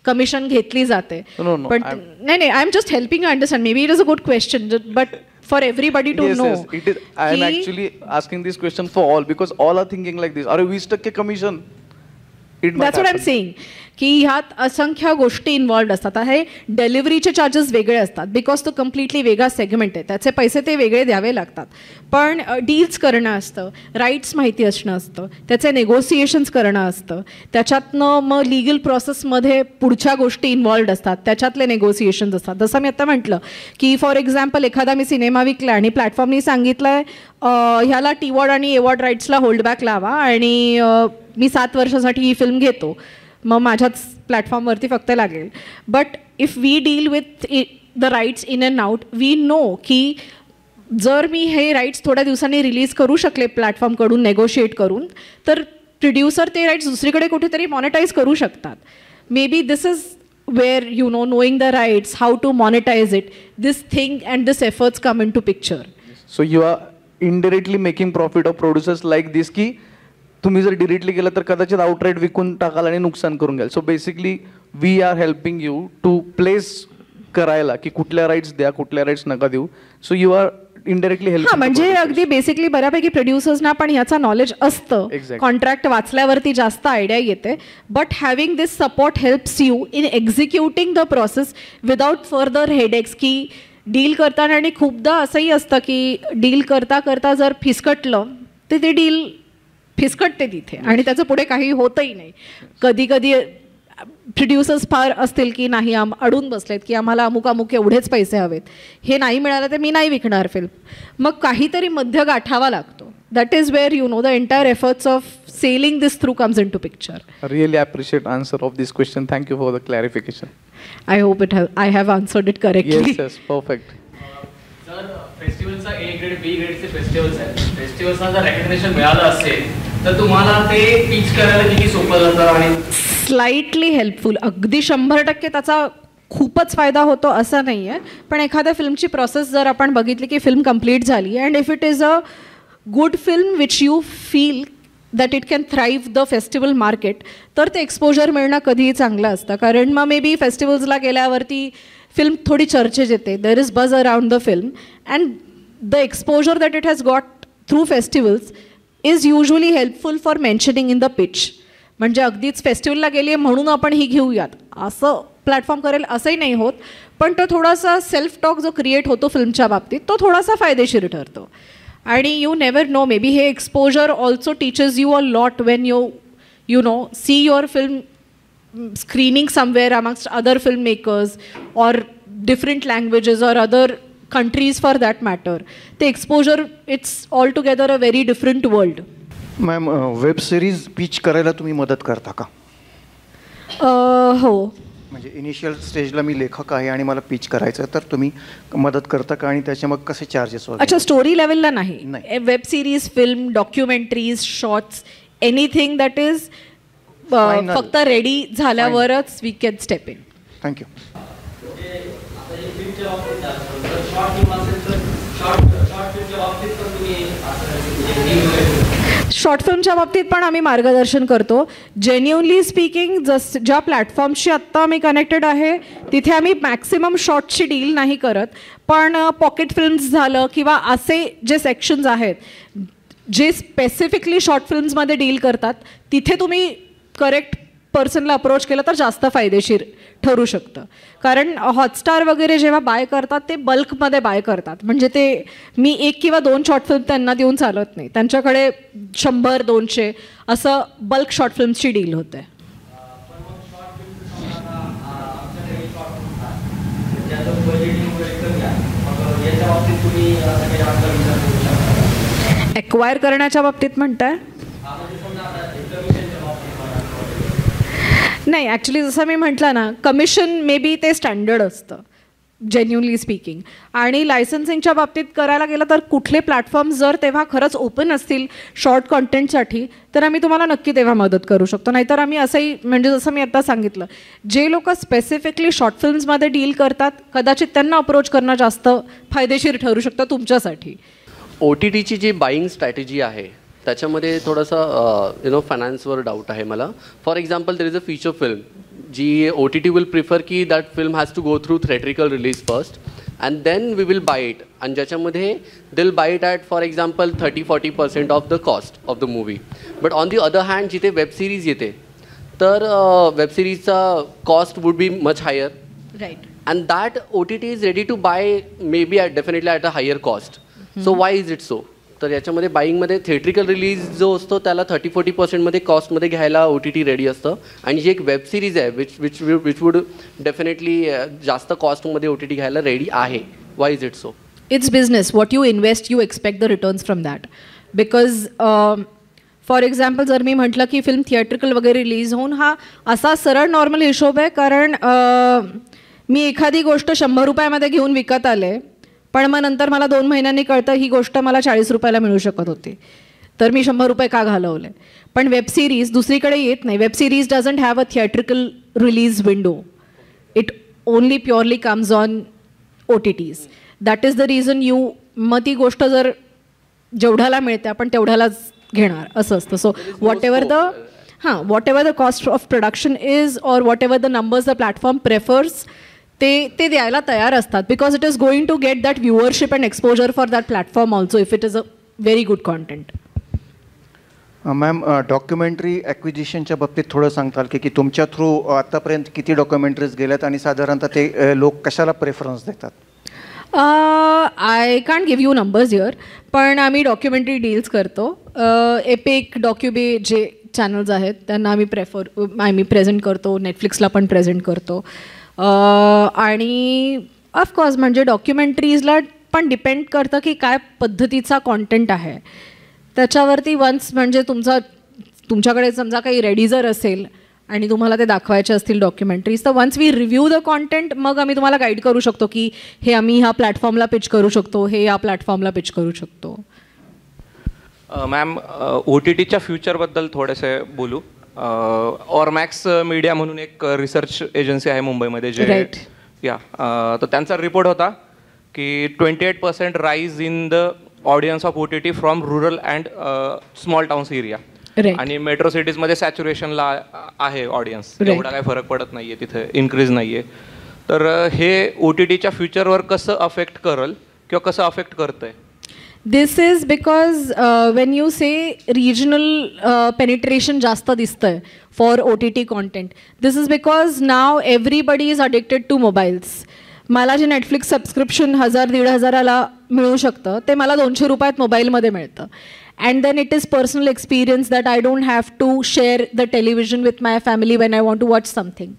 कमिशन घेतली जाते, पण नाही, I am just helping you understand. May be it is a good question but for everybody to know. It is. I am actually asking this question for all because all are thinking like this. अरे 20% commission. That's what I'm saying. की ह्यात असंख्य गोष्टी इन्वॉल्ड असतात. हे डिलिव्हरीचे चार्जेस वेगळे असतात बिकॉज तो कम्प्लिटली वेगळा सेगमेंट आहे, त्याचे पैसे ते वेगळे द्यावे लागतात. पण डील्स करणं असतं, राईट्स माहिती असणं असतं, त्याचे नेगोसिएशन्स करणं असतं, त्याच्यातनं मग लिगल प्रोसेसमध्ये पुढच्या गोष्टी इन्वॉल्ड असतात, त्याच्यातले नेगोसिएशन्स असतात. जसं मी आता म्हटलं की फॉर एक्झाम्पल एखादा मी सिनेमा विकला आणि प्लॅटफॉर्मनी सांगितलं आहे ह्याला टीवॉर्ड आणि एवॉर्ड राईट्सला होल्डबॅक लावा आणि मी 7 वर्षासाठी ही फिल्म घेतो, मग माझ्याच प्लॅटफॉर्मवरती फक्त लागेल. But if we deal with the rights in and out, we know की जर मी हे राईट्स थोड्या दिवसांनी रिलीज करू शकले प्लॅटफॉर्मकडून नेगोशिएट करून, तर प्रोड्युसर ते राईट्स दुसरीकडे कुठेतरी मॉनिटाईज करू शकतात. Maybe this is where you know knowing the rights, how to monetise it, this thing and this efforts come in to picture. So you are indirectly making profit off producers like this की तुम्ही जर डिरेक्टली गेलं तर कदाचित आउटराईट विकून टाकाल आणि नुकसान करून घ्याल. So basically we are helping you to place करायला की कुठल्या राईट्स द्या, कुठल्या राईट्स नका देऊ. So you are indirectly help. म्हणजे अगदी बेसिकली बऱ्यापैकी प्रोड्युसर्सना पण याचा नॉलेज असतं, कॉन्ट्रॅक्ट वाचल्यावरती जास्त आयडिया येते. But having this support helps you in executing the process without further headaches. की डील करताना आणि खूपदा असंही असतं की डील करता करता जर फिसकटलं तर ते डील फिसकटते तिथे आणि त्याचं पुढे काही होतही नाही. कधी कधी प्रोड्युसर्स फार असतील की नाही अडून बसलेत की आम्हाला अमुक अमुक एवढेच पैसे हवेत, हे नाही मिळालं तर मी नाही विकणार फिल्म. मग काहीतरी मध्य गाठावा लागतो. That is where you know the entire efforts of selling this through comes in to picture. Really appreciate answer of this question. Thank you for the clarification. I hope I have answered it correctly. Yes, perfect. जर फेस्टिवलचा A ग्रेड B ग्रेडचे फेस्टिवल्स आहेत, फेस्टिवल्सना जर रेकग्नेशन मिळालं असेल तर तुम्हाला ते पिच करायला किती सोपं जातं? आणि स्लाइटली हेल्पफुल. अगदी 100% त्याचा खूपच फायदा होतो असं नाही आहे, पण एखाद्या फिल्मची प्रोसेस जर आपण बघितली की फिल्म कंप्लीट झाली and if it is a good film which you feel that it can thrive the festival market, तर ते एक्सपोजर मिळणं कधीही चांगलं असतं. कारण मग मे बी फेस्टिवल्सला गेल्यावरती फिल्म थोडी चर्चेत येते, देर इज बज around the film and the exposure that it has got through festivals is usually helpful for mentioning in the pitch. म्हणजे अगदीच फेस्टिवलला गेली आहे म्हणून आपण ही घेऊयात असं प्लॅटफॉर्म करेल असंही नाही होत, पण तो थोडासा सेल्फ टॉक जो क्रिएट होतो फिल्मच्या बाबतीत तो थोडासा फायदेशीर ठरतो. आणि you never know, maybe हे exposure also teaches you a lot when you know see your film screening somewhere amongst other film makers और डिफरंट लँग्वेजेस और other countries for that matter. The exposure, it's altogether a very different world. Ma'am, web series pitch करायला तुम्ही मदत करता का? हो. म्हणजे इनिशियल स्टेजला मी लेखक आहे आणि मला पिच करायचं तर तुम्ही मदत करता का आणि त्याचे मग कसे चार्जेस वगैरे? अच्छा, स्टोरी लेवलला नाही. Web series, film, documentaries, shorts, anything that is फक्त रेडी झाल्यावरच we can step in. Thank you. Short फिल्मच्या बाबतीत पण आम्ही मार्गदर्शन करतो. जेन्युअनली स्पीकिंग, ज्या प्लॅटफॉर्मशी आत्ता आम्ही कनेक्टेड आहे तिथे आम्ही मॅक्सिमम शॉर्टची डील नाही करत, पण पॉकेट फिल्म्स झालं किंवा असे जे सेक्शन्स आहेत जे स्पेसिफिकली शॉर्ट फिल्म्समध्ये डील करतात तिथे तुम्ही करेक्ट पर्सनला अप्रोच केलं तर जास्त फायदेशीर ठरू शकतं. कारण हॉटस्टार वगैरे जेव्हा बाय करतात ते बल्कमध्ये बाय करतात, म्हणजे ते मी 1 किंवा 2 शॉर्ट फिल्म त्यांना देऊन चालत नाही, त्यांच्याकडे 100-200 असं बल्क शॉर्ट फिल्म्सची डील होते. एक्वायर करण्याच्या बाबतीत म्हणताय? नाही, ॲक्च्युली जसं मी म्हटलं ना, कमिशन मे बी ते स्टँडर्ड असतं जेन्युअनली स्पीकिंग. आणि लायसन्सिंगच्या बाबतीत करायला गेलं तर कुठले प्लॅटफॉर्म जर तेव्हा खरंच ओपन असतील शॉर्ट कॉन्टेंटसाठी तर आम्ही तुम्हाला नक्की तेव्हा मदत करू शकतो. नाहीतर आम्ही असंही, म्हणजे जसं मी आता सांगितलं, जे लोक स्पेसिफिकली शॉर्ट फिल्म्समध्ये डील करतात कदाचित त्यांना अप्रोच करणं जास्त फायदेशीर ठरू शकतं तुमच्यासाठी. OTTची जी बाईंग स्ट्रॅटेजी आहे त्याच्यामध्ये थोडंसं फायनान्सवर डाऊट आहे मला. For example, there is a feature film जी OTT विल प्रिफर की that film has to go through theatrical release first and then we will buy it, आणि ज्याच्यामध्ये they will buy it at for example 30-40% of the cost of the movie. But on the other hand जिथे वेब सिरीज येते तर वेब सिरीजचा cost would be much higher, right, and that OTT is ready to buy maybe definitely at a higher cost. So why is it so? तर याच्यामध्ये बाईंगमध्ये थिएट्रिकल रिलीज जो असतो त्याला 30-40% कॉस्टमध्ये घ्यायला OTT रेडी असतं, आणि जी एक वेब सिरीज आहे विच वुड डेफिनेटली जास्त कॉस्टमध्ये OTT घ्यायला रेडी आहे. Y is it so? It's business. What you invest you expect the returns from that. Because for example जर मी म्हटलं की फिल्म थिएट्रिकल वगैरे रिलीज होऊन, हा असा सरळ नॉर्मल हिशोब आहे, कारण मी एखादी गोष्ट 100 रुपयामध्ये घेऊन विकत आले पण मग नंतर मला 2 महिन्यांनी कळतं ही गोष्ट मला 40 रुपयाला मिळू शकत होती, तर मी 100 रुपये का घालवले. पण वेब सिरीज दुसरीकडे येत नाही. Web series doesn't have a theatrical release window. It only purely comes on OTTs. That is the reason मग ती गोष्ट जर जेवढ्याला मिळते आपण तेवढ्यालाच घेणार असं असतं. So whatever the cost of production is और whatever the numbers the platform prefers ते द्यायला तयार असतात, because it is going to get that viewership and exposure for that platform also if it is a very good content. Ma'am, documentary ॲक्विजिशनच्या बाबतीत थोडं सांगताल की तुमच्या थ्रू आतापर्यंत किती डॉक्युमेंटरीज गेल्यात आणि साधारणतः ते लोक कशाला प्रेफरन्स देतात? I can't give you numbers here, पण आम्ही डॉक्युमेंटरी डील्स करतो. एपिक, डॉक्युबे जे चॅनल्स आहेत त्यांना आम्ही प्रेझेंट करतो, नेटफ्लिक्सला पण प्रेझेंट करतो. आणि ऑफकोर्स म्हणजे डॉक्युमेंटरीजला पण डिपेंड करतं की काय पद्धतीचा कॉन्टेंट आहे त्याच्यावरती. वन्स म्हणजे तुमच्याकडे समजा काही रेडी जर असेल आणि तुम्हाला ते दाखवायचे असतील डॉक्युमेंटरीज, तर once we review the content मग आम्ही तुम्हाला गाईड करू शकतो की हे आम्ही ह्या प्लॅटफॉर्मला पिच करू शकतो, हे या प्लॅटफॉर्मला पिच करू शकतो. मॅम, OTTच्या फ्युचरबद्दल थोडेसे बोलू. ऑरमॅक्स मीडिया म्हणून एक रिसर्च एजन्सी आहे मुंबईमध्ये, जे तर त्यांचा रिपोर्ट होता की 28% rise in the audience of OTT from rural and small towns area. आणि मेट्रो सिटीजमध्ये सॅच्युरेशनला आहे ऑडियन्स, एवढा काही फरक पडत नाही आहे, तिथे इन्क्रीज नाही आहे. तर हे OTTच्या फ्युचरवर कसं अफेक्ट करेल किंवा कसं अफेक्ट करतंय? This is because when you say regional penetration जास्त दिसतंय for OTT content. This is because now everybody is addicted to mobiles. मला जे नेटफ्लिक्स सबस्क्रिप्शन 1000-1500 मिळू शकतं ते मला 200 रुपयात मोबाईलमध्ये मिळतं. And then it is personal experience that I don't have to share the television with my family when I want to watch something.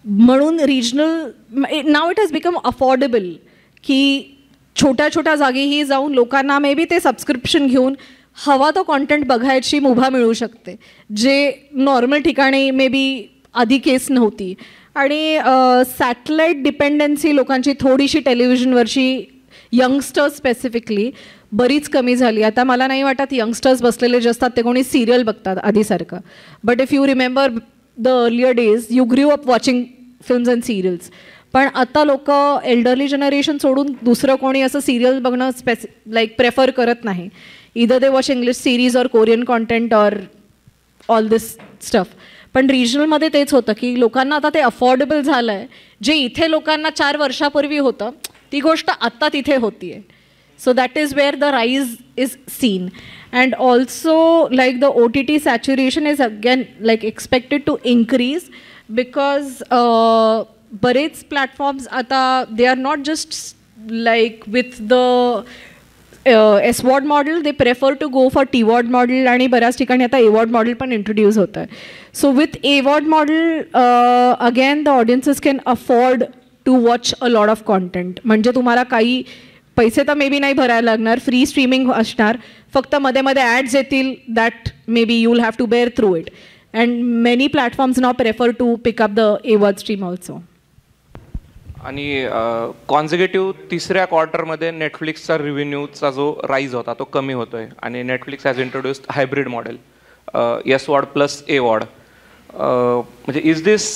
म्हणून regional now it has become affordable की छोट्या छोट्या जागेही जाऊन लोकांना मे बी ते सबस्क्रिप्शन घेऊन हवा तो कॉन्टेंट बघायची मुभा मिळू शकते, जे नॉर्मल ठिकाणी मे बी आधी केस नव्हती. आणि सॅटेलाईट डिपेंडन्सी लोकांची थोडीशी टेलिव्हिजनवरची यंगस्टर्स स्पेसिफिकली बरीच कमी झाली. आता मला नाही वाटत यंगस्टर्स बसलेले जे असतात ते कोणी सिरियल बघतात आधीसारखं. But if you remember the earlier days you grew up watching films and serials. पण आता लोक एल्डरली जनरेशन सोडून दुसरं कोणी असं सिरियल बघणं प्रेफर करत नाही. इदर दे वॉच इंग्लिश सिरीज और कोरियन कॉन्टेंट और ऑल दिस स्टफ. पण रिजनलमध्ये तेच होतं की लोकांना आता ते अफोर्डेबल झालं आहे. जे इथे लोकांना 4 वर्षापूर्वी होतं ती गोष्ट आत्ता तिथे होती आहे. So that is where the rise is seen. And also like the OTT saturation is again like expected to increase because बरेच प्लॅटफॉर्म्स आता they are not just like with the SVOD model, they prefer to go for TVOD model. आणि बऱ्याच ठिकाणी आता AVOD मॉडेल पण इंट्रोड्यूस होतं आहे. So with AVOD model again the audiences can afford to watch a lot of content. म्हणजे तुम्हाला काही पैसे तर मे बी नाही भरायला लागणार, फ्री स्ट्रीमिंग असणार, फक्त मध्ये मध्ये ॲड्स येतील that maybe you will have to bear through it. And many platforms now prefer to pick up the AVOD stream also. आणि कॉन्झिक्युटिव्ह 3ऱ्या क्वार्टरमध्ये नेटफ्लिक्सचा रिव्हेन्यूचा जो राईज होता तो कमी होतो आहे. आणि Netflix has introduced hybrid model SVOD plus AVOD. म्हणजे is this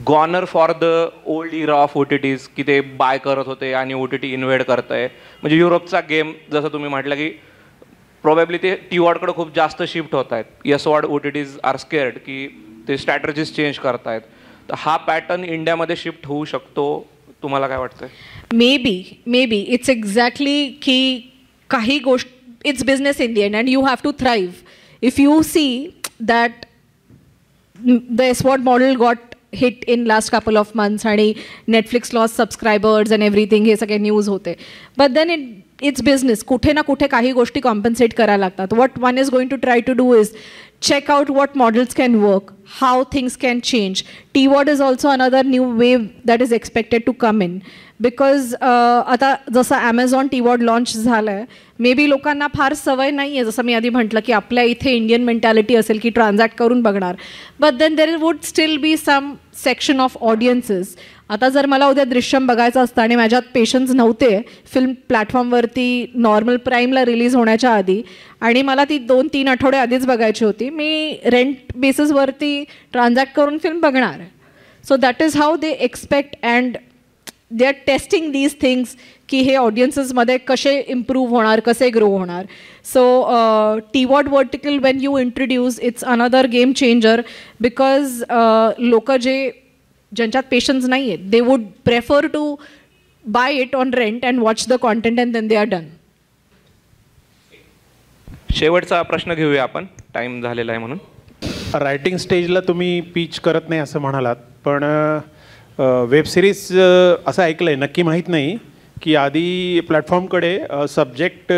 goner for the old era of OTTs की ते बाय करत होते आणि OTT इन्व्हेड करत आहे. म्हणजे युरोपचा गेम जसं तुम्ही म्हटलं की प्रोबॅबली ते TVODकडे खूप जास्त शिफ्ट होत आहेत. SVOD OTTs आर स्केअर्ड की ते स्ट्रॅटर्जीज चेंज करत आहेत. तर हा पॅटर्न इंडियामध्ये शिफ्ट होऊ शकतो, तुम्हाला काय वाटतं? मे बी इट्स एक्झॅक्टली की काही गोष्ट it's business in the end and you have to thrive. If you see that the SVOD model got hit in last couple of months आणि Netflix loss subscribers and everything हे सगळे न्यूज होते. But then it's business. कुठे ना कुठे काही गोष्टी कॉम्पन्सेट करायला लागतात. What one is going to try to do is check out what models can work, how things can change. TVOD is also another new wave that is expected to come in because आता जसं Amazon TVOD launch झालं आहे, मे बी लोकांना फार सवय नाही आहे. जसं मी आधी म्हटलं की आपल्या इथे इंडियन मेंटॅलिटी असेल की ट्रान्झॅक्ट करून बघणार. But then there would still be some section of audiences. आता जर मला उद्या दृश्यम बघायचं असतं आणि माझ्यात पेशन्स नव्हते फिल्म प्लॅटफॉर्मवरती नॉर्मल प्राईमला रिलीज होण्याच्या आधी आणि मला ती 2-3 आठवडे आधीच बघायची होती, मी रेंट बेसिसवरती ट्रान्झॅक्ट करून फिल्म बघणार. So that is how they expect and they are testing these things की हे ऑडियन्सेसमध्ये कसे इम्प्रूव्ह होणार, कसे ग्रो होणार. So TVOD vertical when you introduce it's another game changer because लोक ज्यांच्यात पेशन्स नाही आहेत they would prefer to buy it on rent and watch the content and then they are done. शेवटचा प्रश्न घेऊया आपण, टाईम झालेला आहे म्हणून. रायटिंग स्टेजला तुम्ही पिच करत नाही असं म्हणालात, पण वेब सिरीज असं ऐकलं आहे, नक्की माहीत नाही, की आधी प्लॅटफॉर्मकडे सब्जेक्ट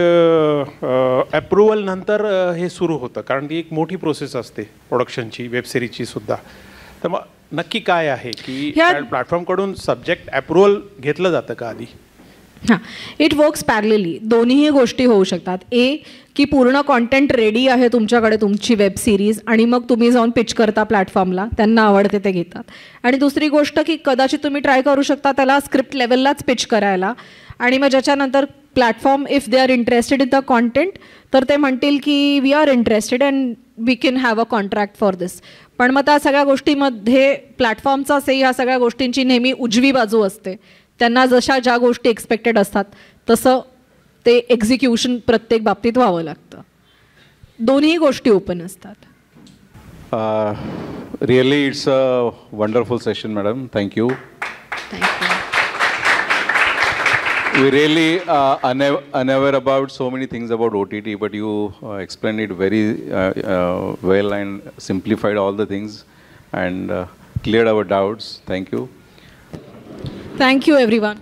ॲप्रुव्हल नंतर हे सुरू होतं, कारण ती एक मोठी प्रोसेस असते प्रोडक्शनची, वेब सिरीजची सुद्धा. तर मग नक्की काय आहे की प्लॅटफॉर्मकडून सब्जेक्ट ॲप्रुव्हल घेतलं जातं का आधी? हां, इट वर्क्स पॅरलली. दोन्हीही गोष्टी होऊ शकतात. की पूर्ण कॉन्टेंट रेडी आहे तुमच्याकडे तुमची वेब सिरीज आणि मग तुम्ही जाऊन पिच करता प्लॅटफॉर्मला, त्यांना आवडते ते घेतात. आणि दुसरी गोष्ट की कदाचित तुम्ही ट्राय करू शकता त्याला स्क्रिप्ट लेवललाच पिच करायला आणि मग ज्याच्यानंतर platform if they are interested in the content तर ते म्हणतील की we are interested and we can have a contract for this. पण मग त्या सगळ्या गोष्टीमध्ये प्लॅटफॉर्मचा से ह्या सगळ्या गोष्टींची नेहमी उजवी बाजू असते. त्यांना जशा ज्या गोष्टी एक्सपेक्टेड असतात तसं ते एक्झिक्युशन प्रत्येक बाबतीत व्हावं लागतं. दोन्ही गोष्टी ओपन असतात. Really it's a wonderful session madam, thank you. We really unaware about so many things about OTT, but you explained it very well and simplified all the things and cleared our doubts. Thank you. Thank you, everyone.